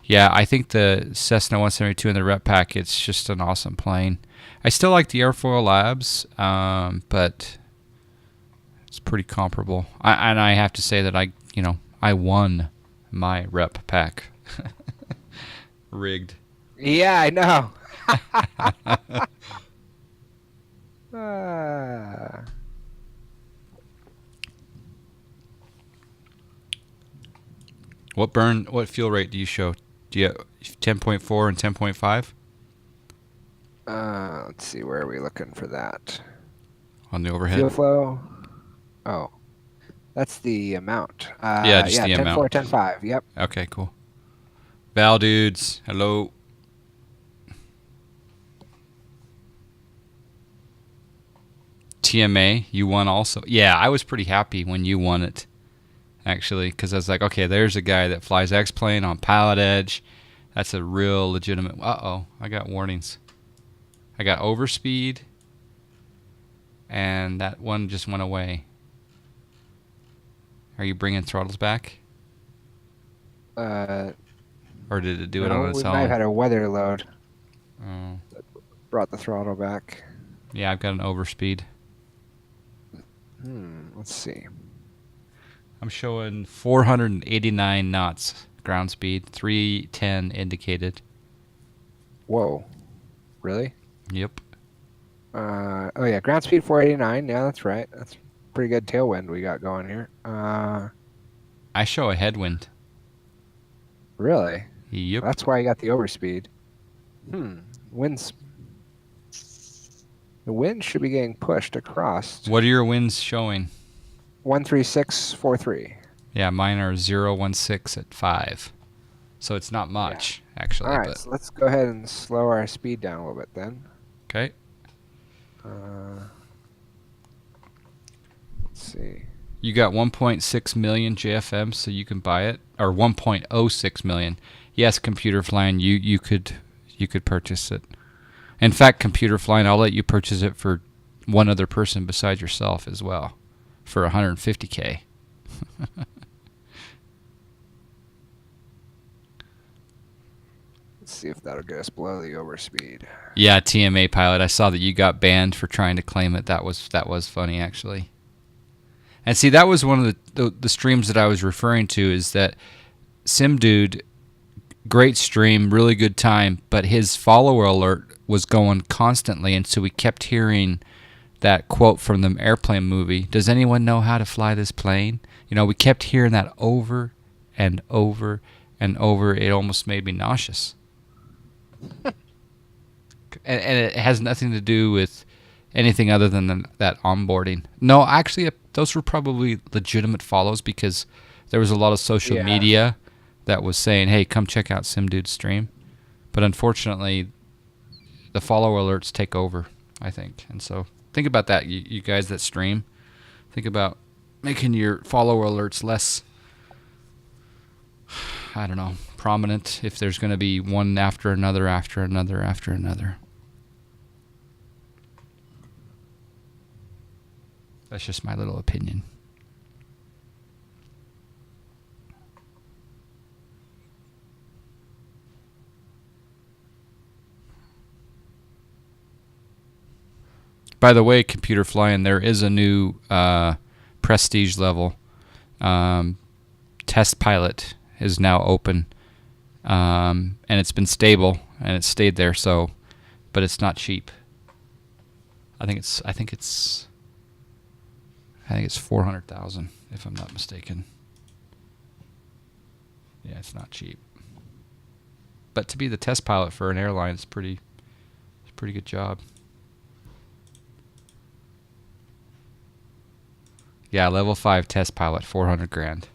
Yeah, I think the Cessna 172 in the rep pack, it's just an awesome plane. I still like the Airfoil Labs, but it's pretty comparable. And I have to say that I won my rep pack. Rigged. Yeah, I know. What fuel rate do you show? Do you have 10.4 and 10.5? Let's see, where are we looking for that? On the overhead? Fuel flow. Oh, that's the amount. Yeah, just the amount. 10.4, 10.5, yep. Okay, cool. Val dudes, hello. TMA, you won also. Yeah, I was pretty happy when you won it, actually, because I was like, okay, there's a guy that flies X-Plane on Pilot Edge. That's a real legitimate. Uh-oh, I got warnings. I got overspeed, and that one just went away. Are you bringing throttles back? Or did it do it on its we own? might have had a weather load. Oh. Brought the throttle back. Yeah, I've got an overspeed. Let's see. I'm showing 489 knots ground speed, 310 indicated. Whoa. Really? Yep. Oh yeah, ground speed 489. Yeah, that's right. That's pretty good tailwind we got going here. I show a headwind. Really? Yep. That's why you got the overspeed. Winds. The wind should be getting pushed across. What are your winds showing? 13643. Yeah, mine are 016 at 5. So it's not much, actually. All right, but so let's go ahead and slow our speed down a little bit then. okay. Let's see. You got 1.6 million JFM, so you can buy it, or 1.06 million. Yes, Computer Flying, you could purchase it. In fact, Computer Flying, I'll let you purchase it for one other person besides yourself as well, for 150K. Let's see if that'll get us below the overspeed. Yeah, TMA pilot. I saw that you got banned for trying to claim it. That was funny, actually. And see, that was one of the streams that I was referring to. Is that SimDude, great stream, really good time, but his follower alert was going constantly, and so we kept hearing that quote from the airplane movie. Does anyone know how to fly this plane? You know, we kept hearing that over and over and over. It almost made me nauseous. And it has nothing to do with anything other than that onboarding. No, actually, those were probably legitimate follows because there was a lot of social media that was saying, hey, come check out SimDude's stream. But unfortunately, the follower alerts take over, I think. And so think about that, you guys that stream. Think about making your follower alerts less, I don't know, prominent if there's going to be one after another, after another, after another. That's just my little opinion. By the way, Computer Flying, there is a new prestige level. Test pilot is now open, and it's been stable and it's stayed there. So, but it's not cheap. I think it's 400,000 if I'm not mistaken. Yeah, it's not cheap. But to be the test pilot for an airline, it's a pretty good job. Yeah, level 5 test pilot, 400 grand.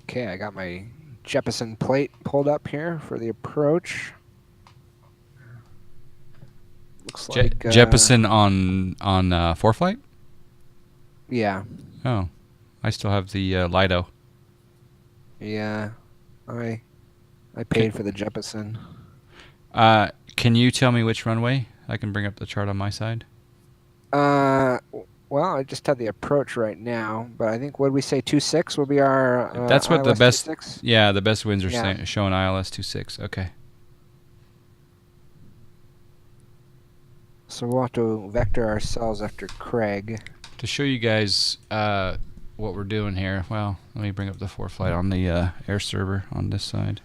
Okay, I got my Jeppesen plate pulled up here for the approach. Looks like Jeppesen on 4Flight? Yeah. Oh, I still have the Lido. Yeah, I paid for the Jeppesen. Can you tell me which runway? I can bring up the chart on my side. Well, I just have the approach right now, but I think, what did we say, 26 will be our That's what ILS the best. 26? Yeah, the best winds are showing ILS 26. Okay. So we'll have to vector ourselves after Craig. To show you guys what we're doing here, well, let me bring up the 4Flight on the air server on this side.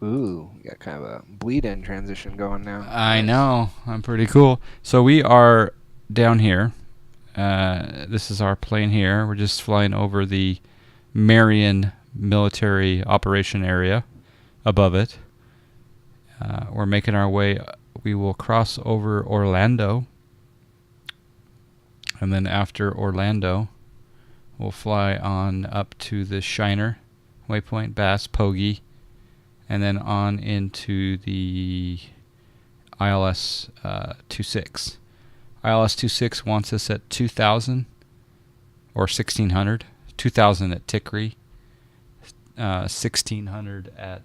Ooh, we got kind of a bleed-in transition going now. I know. I'm pretty cool. So we are down here. This is our plane here. We're just flying over the Marion military operation area above it. we're making our way. We will cross over Orlando. And then after Orlando, we'll fly on up to the Shiner, Waypoint, Bass, Pogie, and then on into the ILS 26. ILS 26 wants us at 2,000 or 1,600. 2,000 at Tickery, 1,600 at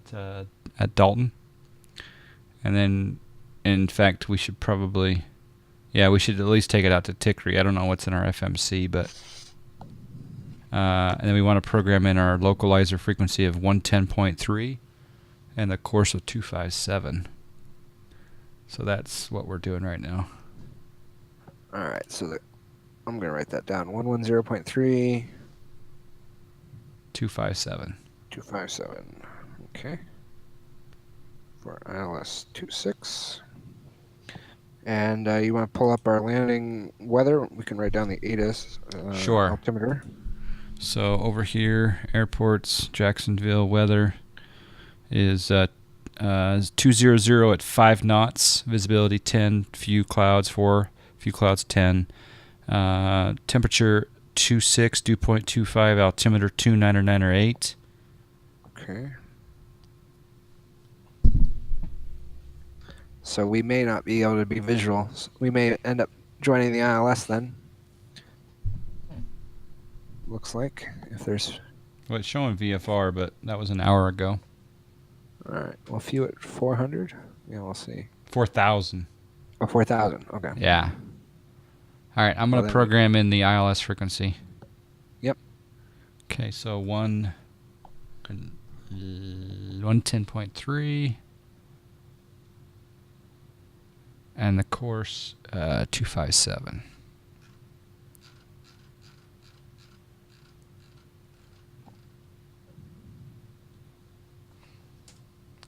Dalton. And then, in fact, we should probably... Yeah, we should at least take it out to Tickery. I don't know what's in our FMC, but... and then we want to program in our localizer frequency of 110.3 and the course of 257. So that's what we're doing right now. All right, so I'm going to write that down. 110.3. 257. 257. Okay. For ILS 26. And you want to pull up our landing weather? We can write down the ATIS Sure. altimeter. So over here, airports, Jacksonville weather is 200 at 5 knots, visibility 10, few clouds 4, few clouds 10, temperature 26, dew point 25, altimeter 299 Okay. So we may not be able to be visual. We may end up joining the ILS then. Looks like, if there's... Well, it's showing VFR, but that was an hour ago. All right. Well, few at 400. Yeah, we'll see. 4,000. Oh, 4,000. Okay. Yeah. All right, I'm going to program in the ILS frequency. Yep. Okay, so 110.3. And the course, 257.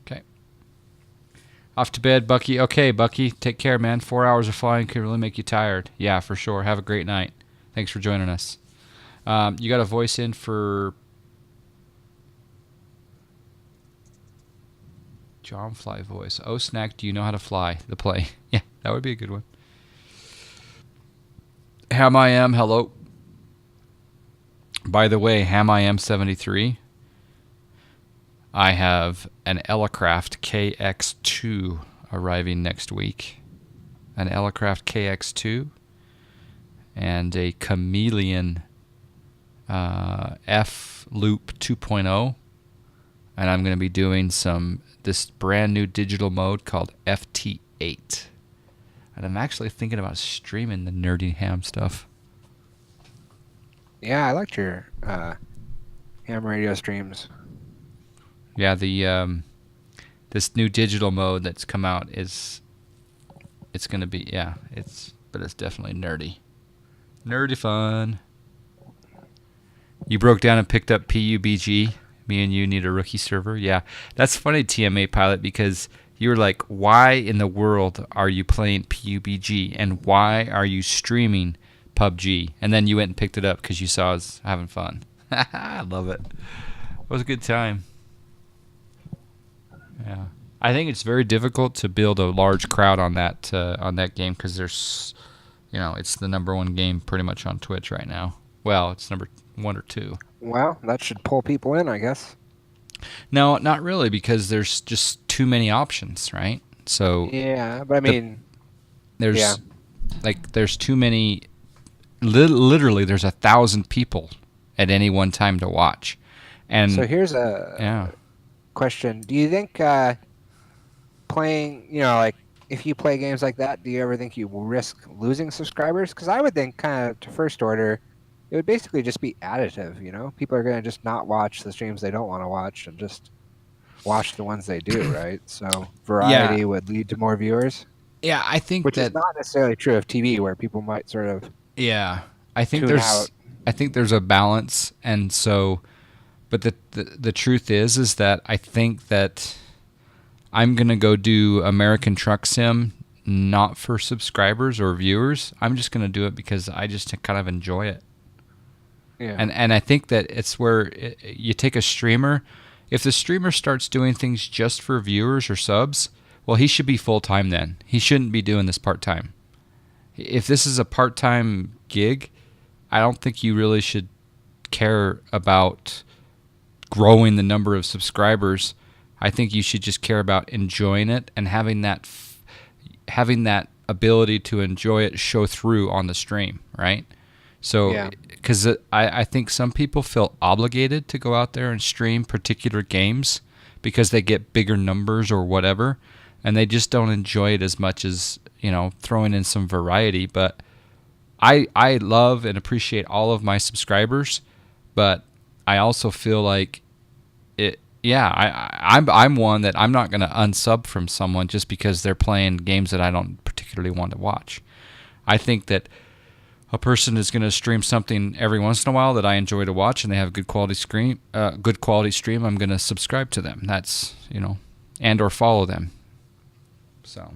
Okay. Off to bed, Bucky. Okay, Bucky, take care, man. 4 hours of flying could really make you tired. Yeah, for sure. Have a great night. Thanks for joining us. You got a voice in for John Fly voice. Oh, Snack, do you know how to fly? The play. Yeah, that would be a good one. Ham I Am, hello. By the way, Ham I Am 73. I have an Elecraft KX2 arriving next week. An Elecraft KX2 and a Chameleon F Loop 2.0. And I'm going to be doing this brand new digital mode called FT8. And I'm actually thinking about streaming the nerdy ham stuff. Yeah, I liked your ham radio streams. Yeah, the this new digital mode that's come out it's going to be but it's definitely nerdy. Nerdy fun. You broke down and picked up PUBG. Me and you need a rookie server. Yeah, that's funny, TMA Pilot, because you were like, why in the world are you playing PUBG and why are you streaming PUBG? And then you went and picked it up because you saw us having fun. I love it. It was a good time. Yeah, I think it's very difficult to build a large crowd on that game because there's, it's the #1 game pretty much on Twitch right now. Well, it's number 1 or 2. Well, that should pull people in, I guess. No, not really, because there's just too many options, right? So yeah, but I mean, there's too many. Literally, there's 1,000 people at any one time to watch. And so here's a question: do you think playing, like if you play games like that, do you ever think you will risk losing subscribers? Because I would think, kind of to first order, it would basically just be additive, People are going to just not watch the streams they don't want to watch and just watch the ones they do, right? So variety would lead to more viewers. Yeah, I think which is not necessarily true of TV, where people might sort of I think there's a balance, and so, but the truth is that I think that I'm going to go do American Truck Sim not for subscribers or viewers. I'm just going to do it because I just kind of enjoy it. Yeah. And I think that it's where you take a streamer. If the streamer starts doing things just for viewers or subs, well, he should be full-time then. He shouldn't be doing this part-time. If this is a part-time gig, I don't think you really should care about growing the number of subscribers. I think you should just care about enjoying it and having that ability to enjoy it show through on the stream, right? So, because I think some people feel obligated to go out there and stream particular games because they get bigger numbers or whatever, and they just don't enjoy it as much as, throwing in some variety. But I love and appreciate all of my subscribers, but I also feel like it. Yeah, I'm one that I'm not going to unsub from someone just because they're playing games that I don't particularly want to watch. I think that a person is going to stream something every once in a while that I enjoy to watch, and they have a good quality stream. I'm going to subscribe to them. That's and or follow them. So,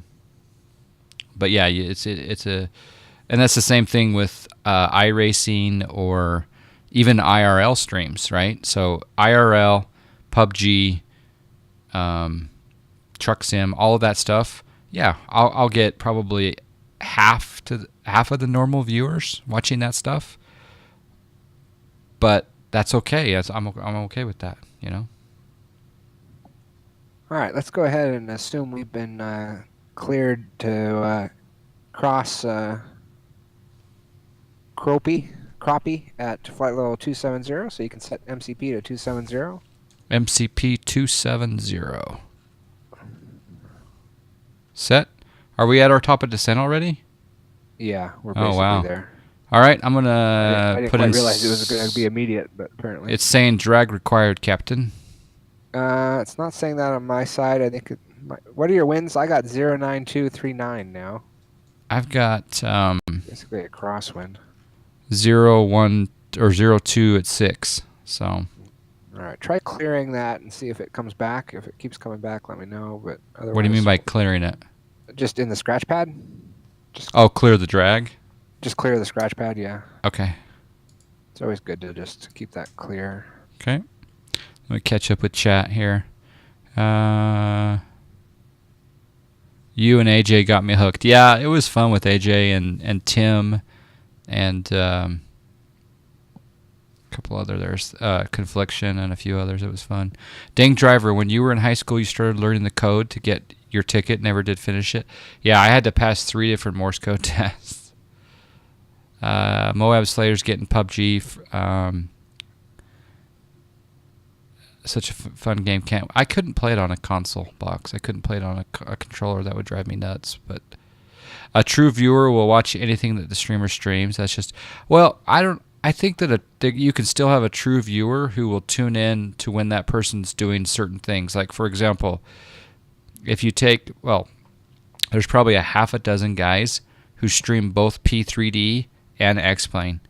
but yeah, and that's the same thing with iRacing or even IRL streams, right? So IRL, PUBG, Truck Sim, all of that stuff. Yeah, I'll get probably half of the normal viewers watching that stuff, but that's okay. I'm okay with that. All right, let's go ahead and assume we've been cleared to cross crappie at flight level 270, so you can set MCP to 270. MCP 270. Set. Are we at our top of descent already? Yeah, we're basically there. All right, I'm gonna I didn't put quite in. realize it was going to be immediate, but apparently It's saying drag required, Captain. It's not saying that on my side. I think. What are your wins? I got 09239 now. I've got Basically a crosswind. 01 or 02 at 6. So. All right, try clearing that and see if it comes back. If it keeps coming back, let me know. But otherwise, What do you mean by clearing it? Just in the scratch pad. Clear the drag. Just clear the scratch pad, yeah. Okay. It's always good to just keep that clear. Okay. Let me catch up with chat here. You and AJ got me hooked. Yeah, it was fun with AJ and Tim and a couple other. There's Confliction and a few others. It was fun. Dang Driver, when you were in high school, you started learning the code to get your ticket, never did finish it. Yeah, I had to pass 3 different Morse code tests. Moab Slayer's getting PUBG. Such a fun game. I couldn't play it on a console box. I couldn't play it on a controller. That would drive me nuts. But a true viewer will watch anything that the streamer streams. That's just, well, I think that you can still have a true viewer who will tune in to when that person's doing certain things. Like, for example, if you take, there's probably a half a dozen guys who stream both P3D and X-Plane.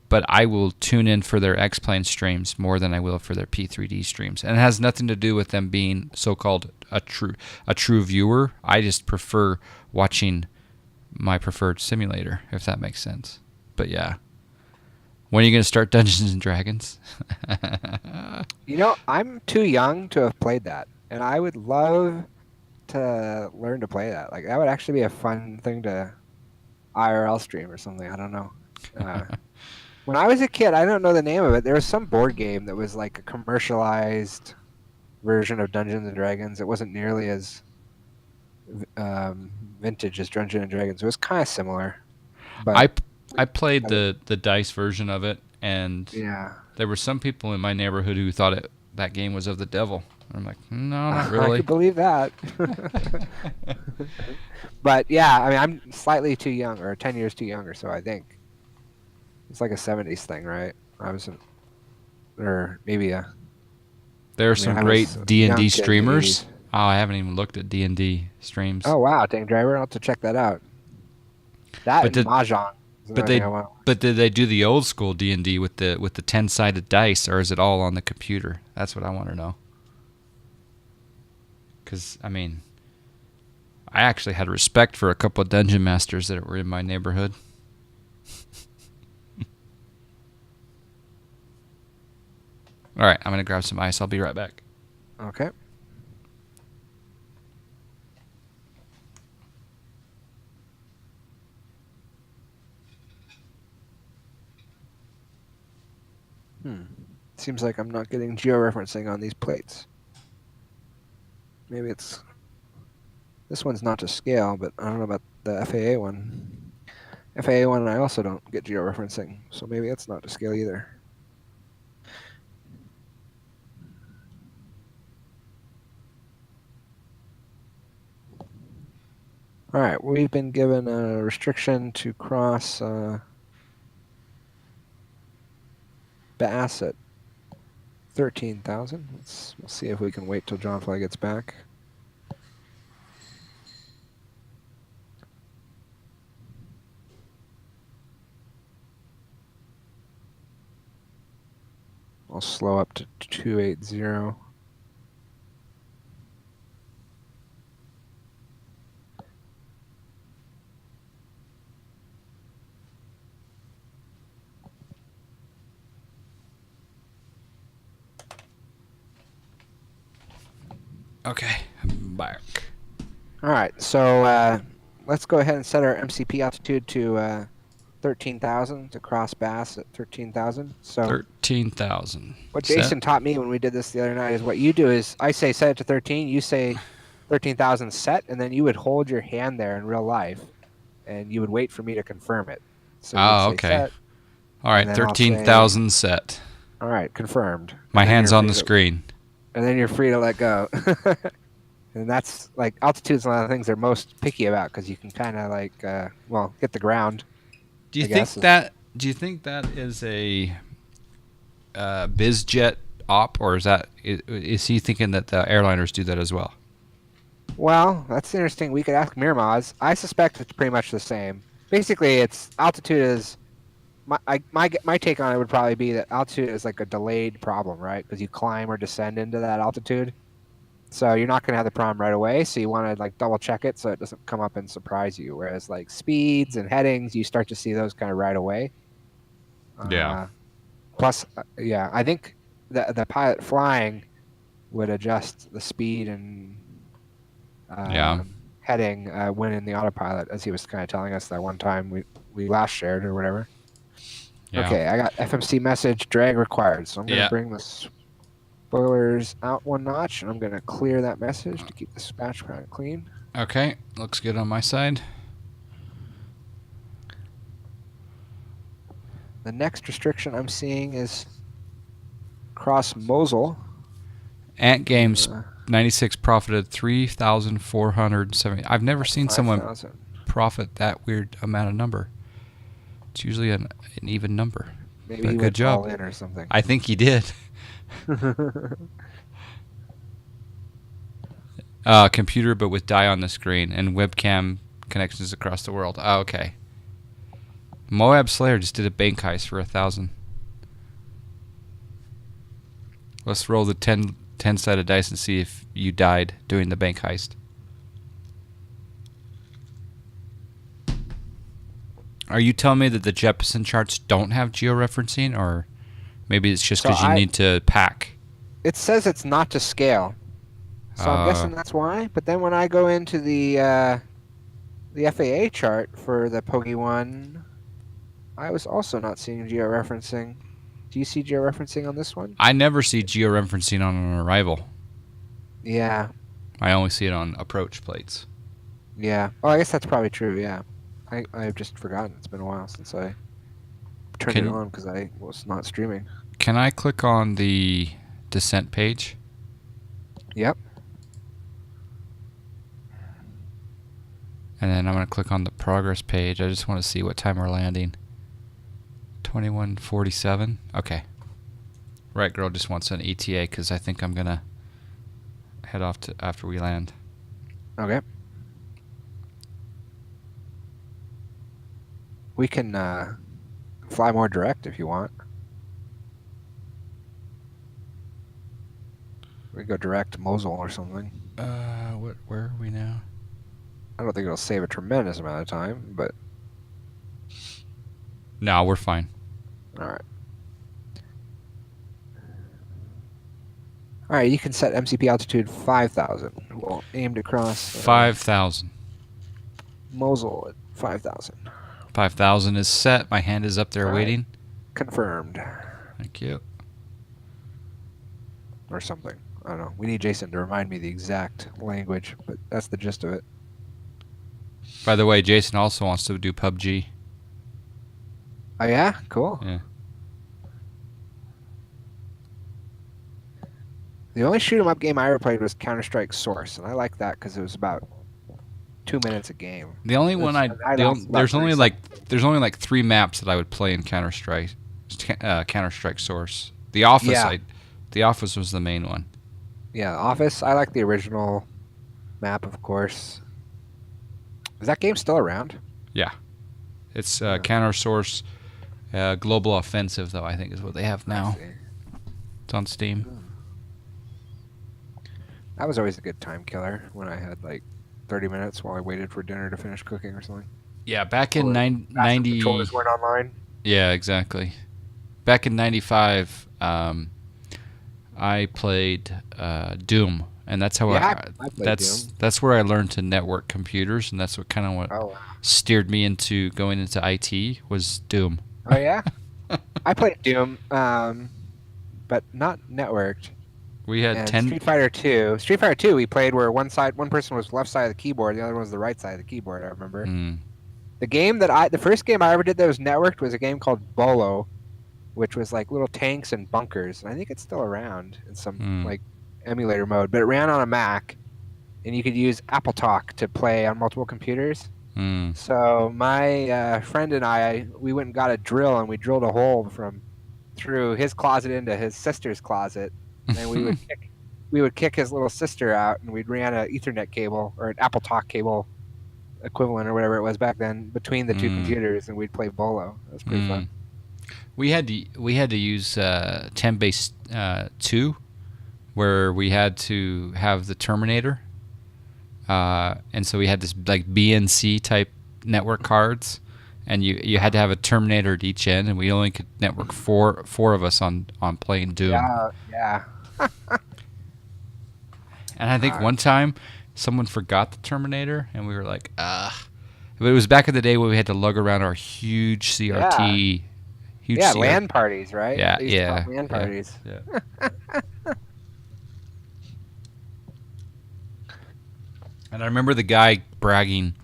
But I will tune in for their X-Plane streams more than I will for their P3D streams. And it has nothing to do with them being so-called a true viewer. I just prefer watching my preferred simulator, if that makes sense. But yeah. When are you going to start Dungeons and Dragons? I'm too young to have played that. And I would love to learn to play that. Like, that would actually be a fun thing to IRL stream or something. I don't know. When I was a kid, I don't know the name of it. There was some board game that was like a commercialized version of Dungeons and Dragons. It wasn't nearly as vintage as Dungeons and Dragons. It was kind of similar. But I played the dice version of it, and there were some people in my neighborhood who thought that game was of the devil. I'm like, no, not really. I could believe that. But yeah, I mean, I'm slightly too young, or 10 years too young or so, I think. It's like a 70s thing, right? Or maybe There are some great D&D streamers. Oh, I haven't even looked at D&D streams. Oh, wow, dang Driver. I'll have to check that out. That and Mahjong. But did they do the old school D&D with the 10-sided dice, or is it all on the computer? That's what I want to know. Because, I mean, I actually had respect for a couple of dungeon masters that were in my neighborhood. All right, I'm going to grab some ice. I'll be right back. Okay. Seems like I'm not getting georeferencing on these plates. Maybe it's... This one's not to scale, but I don't know about the FAA one. FAA one, I also don't get georeferencing, so maybe it's not to scale either. All right, we've been given a restriction to cross Bass at 13,000. We'll see if we can wait till John Fly gets back. I'll slow up to 280. Okay, I'm back. All right, so let's go ahead and set our MCP altitude to 13,000 to cross Bass at 13,000. So 13,000. what Jason taught me when we did this the other night is what you do is I say set it to 13, you say 13,000 set, and then you would hold your hand there in real life, and you would wait for me to confirm it. So you would say okay. set, All right, 13,000 set. all right, confirmed. My hand's on the screen. And then you're free to let go. And that's like altitude's one of the things they're most picky about because you can kind of like, hit the ground. Do you think that is a BizJet op, or is he thinking that the airliners do that as well? Well, that's interesting. We could ask Mirmaz. I suspect it's pretty much the same. Basically, it's altitude is my take on it would probably be that altitude is like a delayed problem, right? Because you climb or descend into that altitude, so you're not going to have the problem right away. So you want to like double check it so it doesn't come up and surprise you. Whereas like speeds and headings, you start to see those kind of right away. Yeah. Plus, I think the pilot flying would adjust the speed and heading when in the autopilot, as he was kind of telling us that one time we last shared or whatever. Yeah. Okay, I got FMC message drag required, so I'm going to bring the spoilers out one notch, and I'm going to clear that message to keep the dispatch kind of clean. Okay, looks good on my side. The next restriction I'm seeing is cross Mosul. Ant Games 96 profited 3,470. I've never seen someone profit that weird amount of number. It's usually an even number. Maybe he good job. All in or something. I think he did. Computer, but with die on the screen and webcam connections across the world. Oh, okay. Moab Slayer just did a bank heist for 1,000. Let's roll the 10-sided dice and see if you died doing the bank heist. Are you telling me that the Jeppesen charts don't have georeferencing, or maybe it's just because you need to pack? It says it's not to scale, so I'm guessing that's why. But then when I go into the FAA chart for the Pogi one, I was also not seeing georeferencing. Do you see georeferencing on this one? I never see georeferencing on an arrival. Yeah. I only see it on approach plates. Yeah. Oh, I guess that's probably true, yeah. I've just forgotten. It's been a while since I turned it on because I was not streaming. Can I click on the descent page? Yep. And then I'm going to click on the progress page. I just want to see what time we're landing. 21:47. Okay. Right girl just wants an ETA because I think I'm going to head off to after we land. Okay. We can fly more direct if you want. We go direct to Mosul or something. Where are we now? I don't think it'll save a tremendous amount of time, but... No, we're fine. All right. All right, you can set MCP altitude 5,000. We'll aim to cross... 5,000. Mosul at 5,000. 5,000 is set. My hand is up there waiting. Confirmed. Thank you. or something. I don't know. We need Jason to remind me the exact language, but that's the gist of it. By the way, Jason also wants to do PUBG. Oh yeah, cool. Yeah. The only shoot 'em up game I ever played was Counter-Strike Source, and I liked that because it was about 2 minutes a game. The only one there's only 30 like 3 maps that I would play in Counter-Strike Source. The Office Yeah. The Office was the main one. Yeah, Office. I like the original map, of course. Is that game still around? Yeah. It's Counter Source Global Offensive though, I think is what they have now. It's on Steam. That was always a good time killer when I had like 30 minutes while I waited for dinner to finish cooking or something. Yeah, back in Or 90 controllers weren't online. Yeah, exactly. Back in 95 I played Doom, and that's how I played Doom. that's where I learned to network computers, and that's what kind of steered me into going into IT was Doom. Oh yeah? I played Doom, but not networked. We had And 10 Street Fighter 2. Street Fighter 2 we played where one person was left side of the keyboard, the other one was the right side of the keyboard, I remember. The first game I ever did that was networked was a game called Bolo, which was like little tanks and bunkers. And I think it's still around in some like emulator mode, but it ran on a Mac and you could use Apple Talk to play on multiple computers. So my friend and we went and got a drill and we drilled a hole through his closet into his sister's closet. And we would kick his little sister out, and we'd ran an Ethernet cable or an Apple Talk cable equivalent or whatever it was back then between the two computers, and we'd play Bolo. That was pretty fun. We had to use 10 base 2, where we had to have the Terminator, and so we had this like BNC type network cards, and you had to have a Terminator at each end, and we only could network four of us on playing Doom. Yeah. And I think one time someone forgot the Terminator, and we were like, But it was back in the day when we had to lug around our huge CRT. LAN parties, right? Yeah. LAN parties. Yeah. And I remember the guy bragging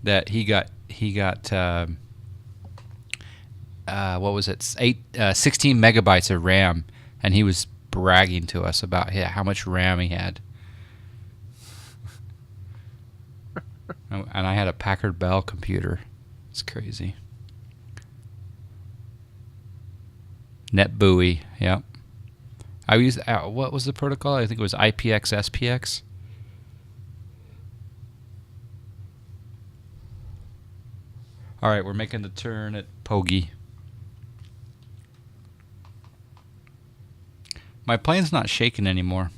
that he got what was it? 16 megabytes of RAM, and he was bragging to us about how much RAM he had. And I had a Packard Bell computer. It's crazy. NetBUI, yeah. I used what was the protocol? I think it was IPX SPX. All right, we're making the turn at Pogi. My plane's not shaking anymore.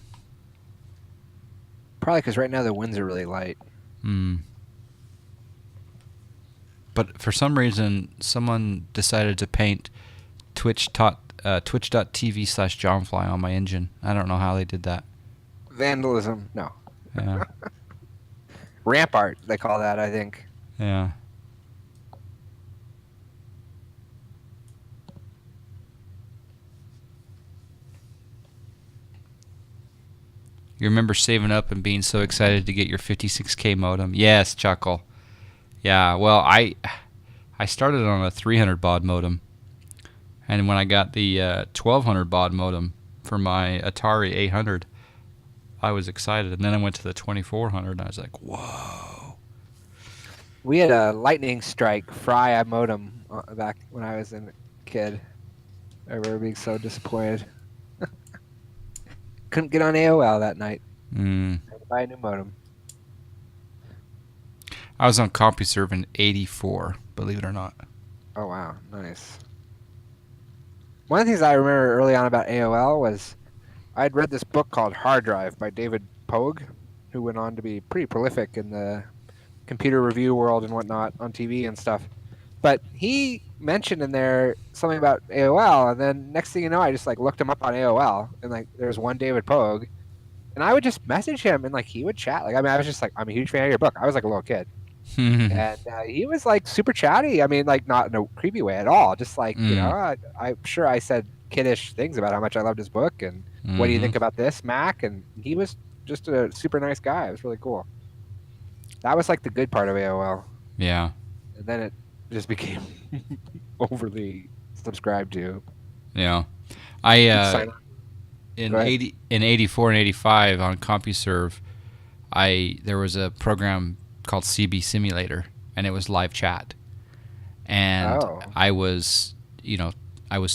Probably because right now the winds are really light. But for some reason, someone decided to paint twitch.tv/Johnfly on my engine. I don't know how they did that. Vandalism. No. Yeah. Ramp art, they call that, I think. Yeah. You remember saving up and being so excited to get your 56K modem? Yes, Chuckle. Yeah, well, I started on a 300 baud modem. And when I got the 1200 baud modem for my Atari 800, I was excited. And then I went to the 2400 and I was like, whoa. We had a lightning strike fry modem back when I was a kid. I remember being so disappointed. Couldn't get on AOL that night. Had to buy a new modem. I was on CompuServe in '84, believe it or not. Oh wow, nice. One of the things I remember early on about AOL was I'd read this book called Hard Drive by David Pogue, who went on to be pretty prolific in the computer review world and whatnot on TV and stuff. But he mentioned in there something about AOL, and then next thing you know, I just like looked him up on AOL, and like there's one David Pogue, and I would just message him, and like he would chat. Like I mean, I was just like, I'm a huge fan of your book. I was like a little kid, and he was like super chatty. I mean, like not in a creepy way at all. Just like you know, I'm sure I said kiddish things about how much I loved his book, and what do you think about this, Mac? And he was just a super nice guy. It was really cool. That was like the good part of AOL. Yeah. And then it just became overly subscribed to. Yeah. Sign up. In Go ahead. in 84 and 85 on CompuServe, there was a program called CB Simulator, and it was live chat. And Oh. I was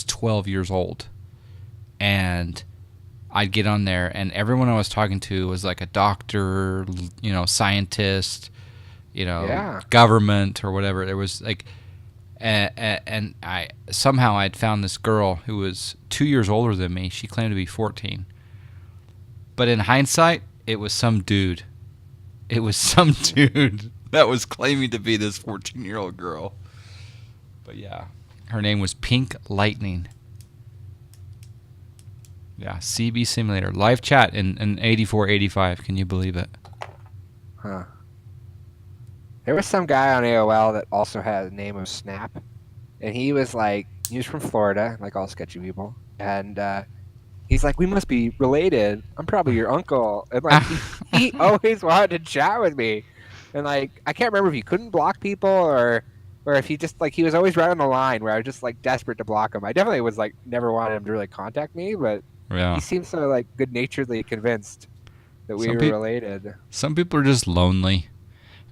12 years old, and I'd get on there, and everyone I was talking to was like a doctor, scientist, Yeah. government or whatever. There was like, and I'd found this girl who was 2 years older than me. She claimed to be 14, but in hindsight, it was some dude. It was some dude that was claiming to be this 14-year-old girl. But yeah, her name was Pink Lightning. Yeah, CB Simulator. Live chat in 84, 85. Can you believe it? Huh. There was some guy on AOL that also had the name of Snap. And he was from Florida, like all sketchy people. And he's like, we must be related. I'm probably your uncle. And he always wanted to chat with me. And I can't remember if he couldn't block people or if he just he was always right on the line where I was just desperate to block him. I definitely was never wanted him to really contact me, but Yeah. he seemed so good-naturedly convinced that we were related. Some people are just lonely.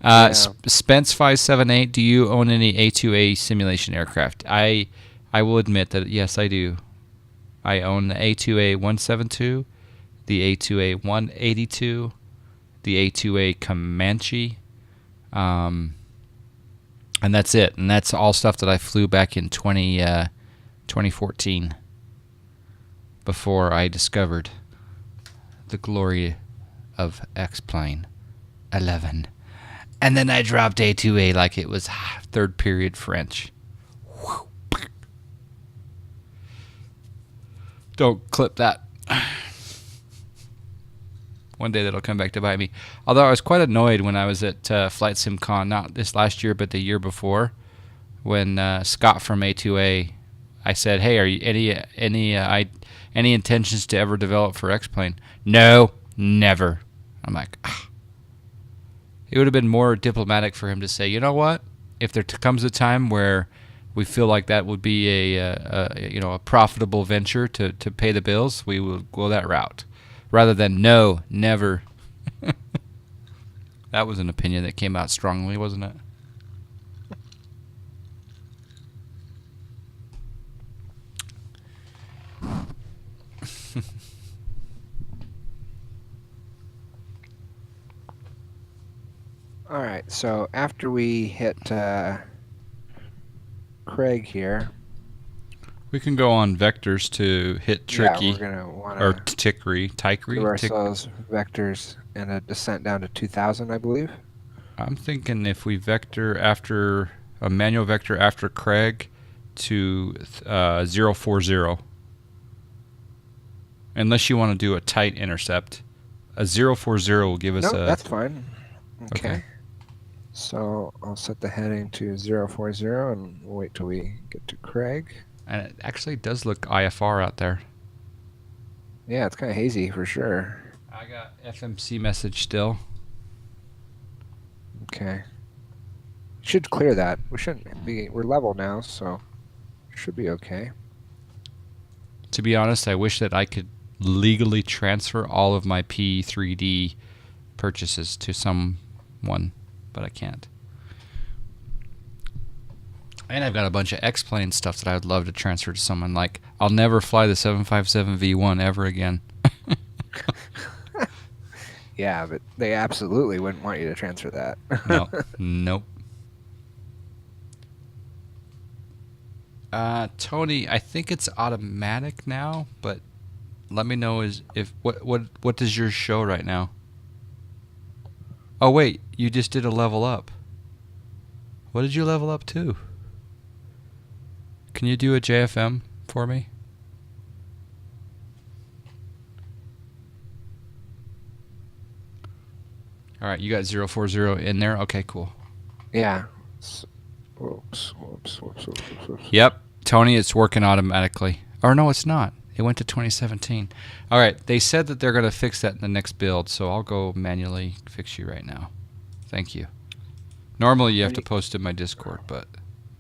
Yeah. Spence578, do you own any A2A simulation aircraft? I will admit that yes, I do. I own the A2A 172, the A2A 182, the A2A Comanche, and that's it. And that's all stuff that I flew back in 2014 before I discovered the glory of X-Plane 11. And then I dropped A2A like it was third period French. Don't clip that. One day that'll come back to bite me. Although I was quite annoyed when I was at Flight Sim Con, not this last year, but the year before, when Scott from A2A, I said, "Hey, are you any intentions to ever develop for X-Plane?" "No, never." I'm like, ah. It would have been more diplomatic for him to say, "You know what? If there comes a time where we feel like that would be a profitable venture to pay the bills, we will go that route," rather than "No, never." That was an opinion that came out strongly, wasn't it? All right, so after we hit Craig here, we can go on vectors to hit Tricky. Yeah, we're gonna want or to Tickery. do ourselves vectors and a descent down to 2,000, I believe. I'm thinking if we vector after a manual vector after Craig to 040. Unless you want to do a tight intercept. A 040 will give us No, that's fine. Okay. So I'll set the heading to 040 and we'll wait till we get to Craig. And it actually does look IFR out there. Yeah, it's kind of hazy for sure. I got FMC message still. Okay. Should clear that. We're level now, so should be okay. To be honest, I wish that I could legally transfer all of my P3D purchases to someone, but I can't. And I've got a bunch of X-Plane stuff that I would love to transfer to someone. Like, I'll never fly the 757 V1 ever again. Yeah, but they absolutely wouldn't want you to transfer that. No. Nope. Tony, I think it's automatic now, but let me know what does yours show right now? Oh wait, you just did a level up. What did you level up to? Can you do a JFM for me? All right, you got 040 in there. Okay, cool. Yeah. Yep, Tony, it's working automatically. Or no, it's not. It went to 2017. All right. They said that they're going to fix that in the next build, so I'll go manually fix you right now. Thank you. Normally you have to post in my Discord, but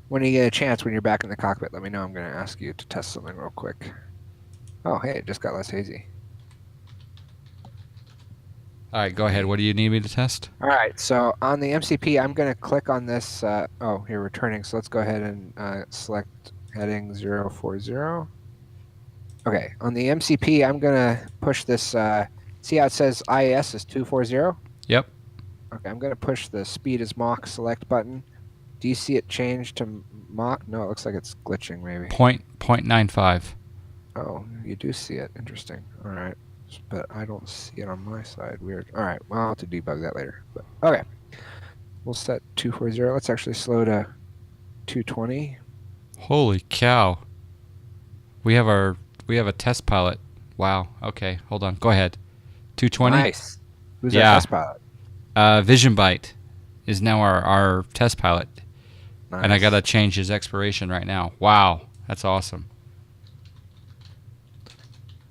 When you get a chance, when you're back in the cockpit, let me know. I'm going to ask you to test something real quick. Oh, hey, it just got less hazy. all right, go ahead. What do you need me to test? All right, so on the MCP, I'm going to click on this. Oh, you're returning, so let's go ahead and select heading 040. Okay, on the MCP, I'm going to push this. See how it says IAS is 240? Yep. Okay, I'm going to push the speed as Mach select button. Do you see it change to Mach? No, it looks like it's glitching maybe. 0.95. Oh, you do see it. Interesting. All right. But I don't see it on my side. Weird. All right. Well, I'll have to debug that later. But okay. We'll set 240. Let's actually slow to 220. Holy cow. We have a test pilot. Wow. Okay, hold on. Go ahead. 220? Nice. Who's Yeah. our test pilot? Vision Byte is now our test pilot. Nice. And I got to change his expiration right now. Wow. That's awesome.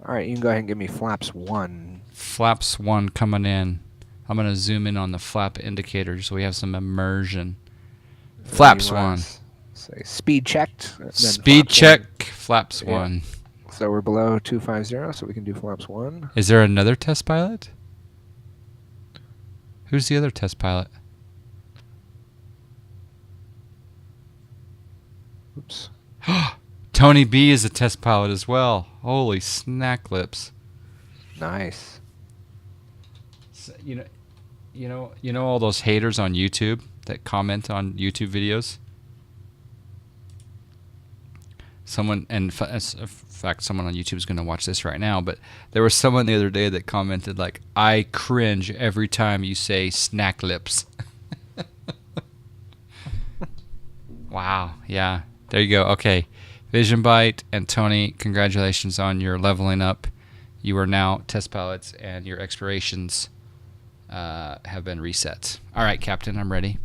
All right. You can go ahead and give me flaps 1. Flaps 1 coming in. I'm going to zoom in on the flap indicator so we have some immersion. Flaps 1. Say speed checked. Speed check. Flaps 1. So we're below 250, so we can do flaps 1. Is there another test pilot? Who's the other test pilot? Oops. Tony B is a test pilot as well. Holy snack lips. Nice. So, you know all those haters on YouTube that comment on YouTube videos? Someone, and in fact, someone on YouTube is going to watch this right now, but there was someone the other day that commented like, I cringe every time you say snack lips. Wow. Yeah. There you go. Okay. Vision Byte and Tony, congratulations on your leveling up. You are now test pilots, and your expirations have been reset. All right, Captain, I'm ready.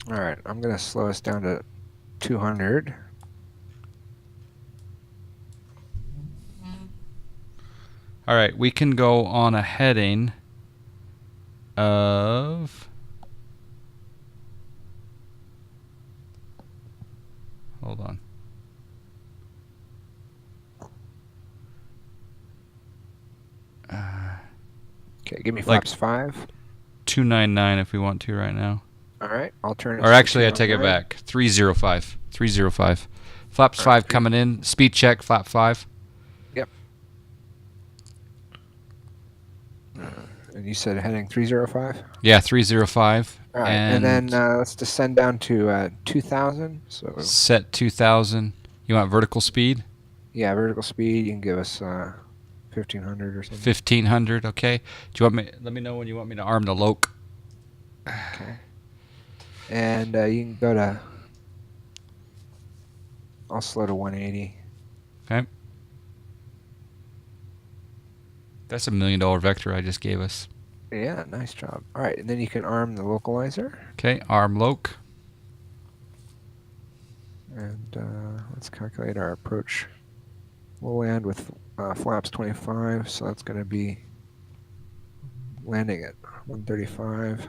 All right. I'm going to slow us down to 200. All right, we can go on a heading of... Hold on. Okay, give me Like- flaps 5. 299 if we want to right now. All right. I'll turn it Or to actually, I take it 200. back. 305. 305. Flaps 5 coming in. Speed check, flap 5. Yep. And you said heading 305? Yeah, 305. All right. And then let's descend down to 2,000. So set 2,000. You want vertical speed? yeah, vertical speed. You can give us 1,500 or something. 1,500, okay. Do you want me? Let me know when you want me to arm the loc. Okay. And you can go to... I'll slow to 180. Okay. That's $1 million vector I just gave us. Yeah, nice job. All right, and then you can arm the localizer. Okay, arm loc. And let's calculate our approach. We'll land with flaps 25, so that's going to be landing at 135.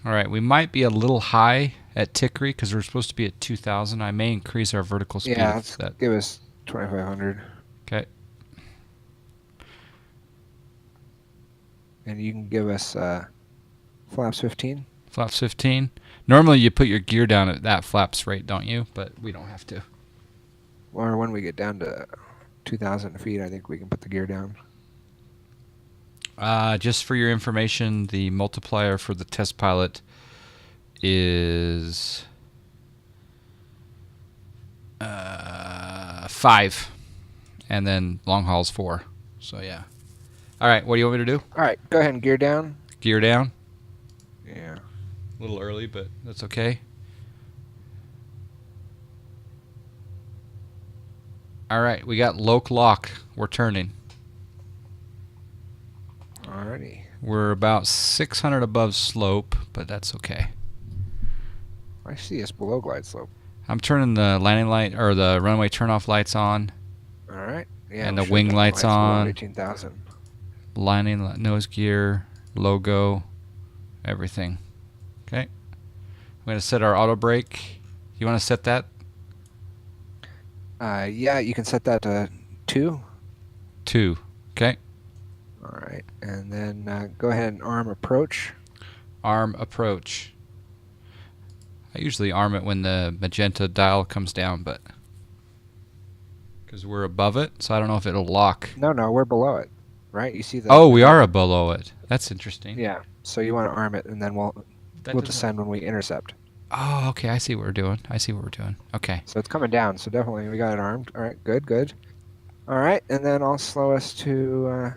All right, we might be a little high at Tickery because we're supposed to be at 2,000. I may increase our vertical speed. Yeah, let's give us 2,500. Okay. And you can give us flaps 15. Flaps 15. Normally you put your gear down at that flaps rate, don't you? But we don't have to. Or when we get down to 2,000 feet, I think we can put the gear down. Just for your information, the multiplier for the test pilot is 5, and then long haul's 4. So yeah. All right, what do you want me to do? All right, go ahead and gear down. Gear down. Yeah. A little early, but that's okay. All right, we got loc. We're turning. Alrighty. We're about 600 above slope, but that's okay. I see us below glide slope. I'm turning the landing light or the runway turnoff lights on. All right. Yeah, and we the should wing have done lights on. 18,000. Lining, nose gear, logo, everything. Okay. I'm going to set our auto brake. You want to set that? Yeah, you can set that to 2. 2. Okay. All right, and then go ahead and arm approach. Arm approach. I usually arm it when the magenta dial comes down, but because we're above it, so I don't know if it'll lock. No, we're below it, right? You see the. Oh, we are below it. That's interesting. Yeah, so you want to arm it, and then we'll descend when we intercept. Oh, okay. I see what we're doing. Okay. So it's coming down. So definitely we got it armed. All right, good. All right, and then I'll slow us to.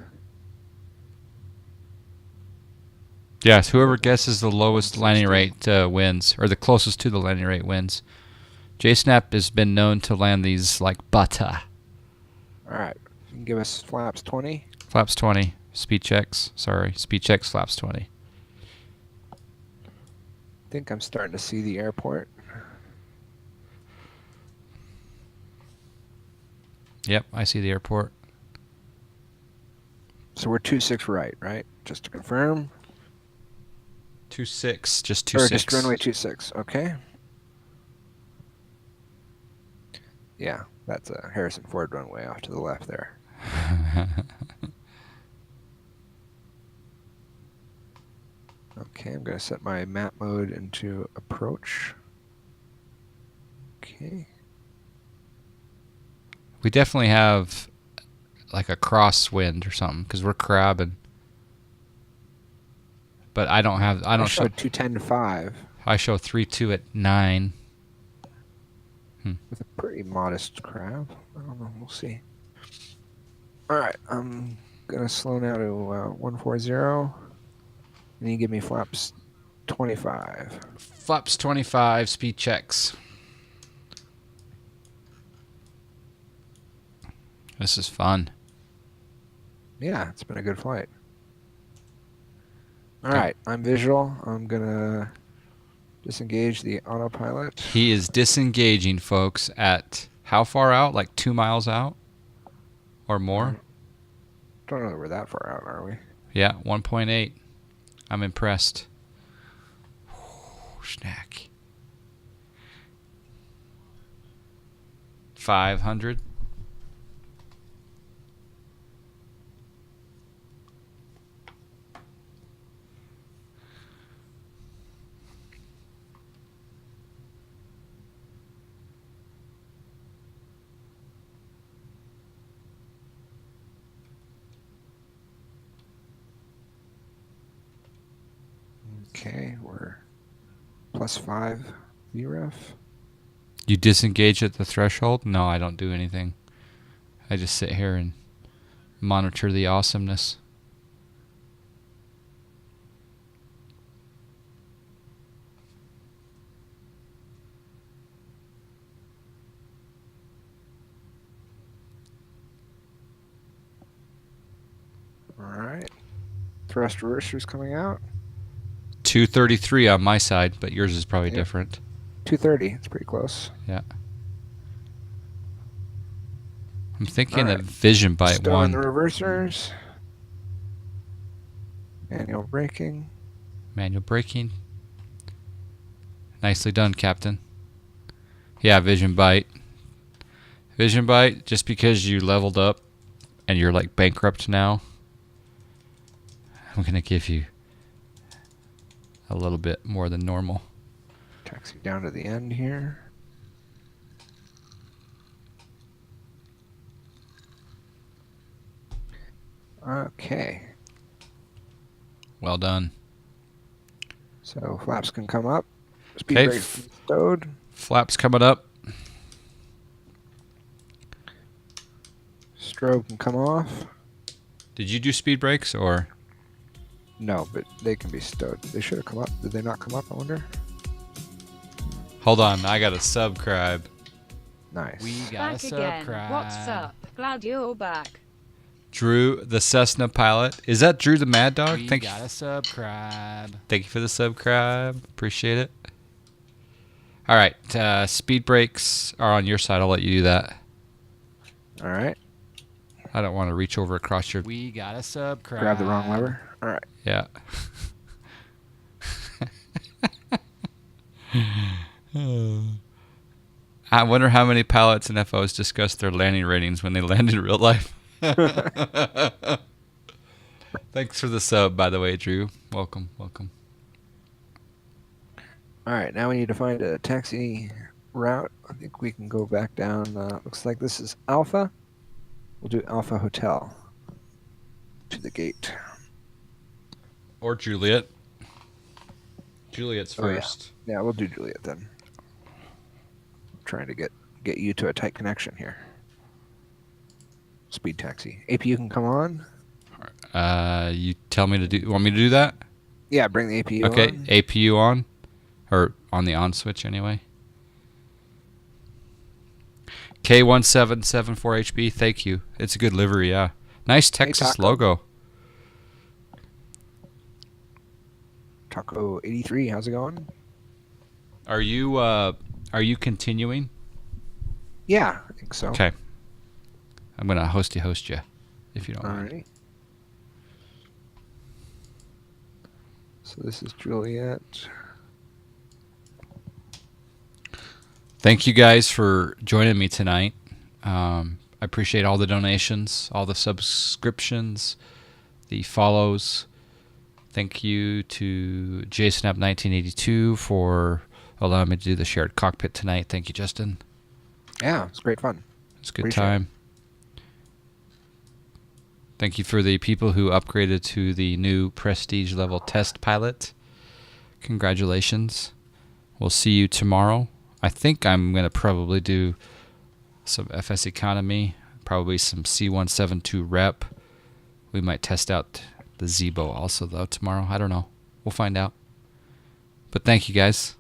Yes, whoever guesses the lowest landing rate wins, or the closest to the landing rate wins. Jsnapp has been known to land these like butter. All right, you can give us flaps 20. Flaps 20. Speed checks. Sorry, speed checks. Flaps 20. I think I'm starting to see the airport. Yep, I see the airport. So we're 26 right? Just to confirm. 26, just 26. Or just runway 26, okay. Yeah, that's a Harrison Ford runway off to the left there. Okay, I'm going to set my map mode into approach. Okay. We definitely have like a crosswind or something because we're crabbing. But I don't show 210 to 5. I show 3.2 at 9. With a pretty modest crab. I don't know. We'll see. All right, I'm gonna slow now to 140. And you give me flaps 25. Flaps 25. Speed checks. This is fun. Yeah, it's been a good flight. All right, I'm visual. I'm gonna disengage the autopilot. He is disengaging, folks, at how far out? Like 2 miles out? Or more? Don't know that we're that far out, are we? Yeah, 1.8. I'm impressed. Snack. 500. Okay, we're +5 VREF. You disengage at the threshold? No, I don't do anything. I just sit here and monitor the awesomeness. All right. Thrust reverser's coming out. 233 on my side, but yours is probably different. 230. It's pretty close. Yeah. I'm thinking that Vision Bite Still one. on the reversers. Manual braking. Manual braking. Nicely done, Captain. Yeah, Vision Bite. Vision Bite, just because you leveled up and you're like bankrupt now, I'm going to give you a little bit more than normal. Taxi down to the end here. Okay. Well done. So flaps can come up. Speed brakes stowed. Flaps coming up. Strobe can come off. Did you do speed brakes or? No, but they can be stowed. They should have come up. Did they not come up, I wonder? Hold on, I got a subscribe. Nice. We got Back a again. subscribe. What's up? Glad you're back. Drew, the Cessna pilot. Is that Drew the Mad Dog? We got a subscribe. Thank you for the subscribe. Appreciate it. All right, speed brakes are on your side. I'll let you do that. All right. I don't want to reach over across your... We gotta subscribe. Grab the wrong lever. All right. Yeah. I wonder how many pilots and FOs discuss their landing ratings when they land in real life. Thanks for the sub, by the way, Drew. Welcome, welcome. All right, now we need to find a taxi route. I think we can go back down. Looks like this is Alpha. We'll do Alpha Hotel to the gate. Or Juliet. Juliet's Oh, yeah. first. Yeah, we'll do Juliet then. Trying to get you to a tight connection here. Speed taxi. APU can come on. You tell me to do... Want me to do that? Yeah, bring the APU Okay, on. APU on. Or on the on switch anyway. K1774HB, thank you. It's a good livery, yeah. Nice Texas Taco. logo. Taco 83, how's it going? Are you continuing? Yeah, I think so. Okay. I'm gonna host you, if you don't mind. Alrighty. So this is Juliet. Thank you guys for joining me tonight. I appreciate all the donations, all the subscriptions, the follows. Thank you to Jsnapp1982 for allowing me to do the shared cockpit tonight. Thank you, Justin. Yeah, it's great fun. It's a good Appreciate time. Thank you for the people who upgraded to the new prestige level test pilot. Congratulations. We'll see you tomorrow. I think I'm going to probably do some FS economy, probably some C172 rep. We might test out the Zebo also, though, tomorrow. I don't know. We'll find out. But thank you, guys.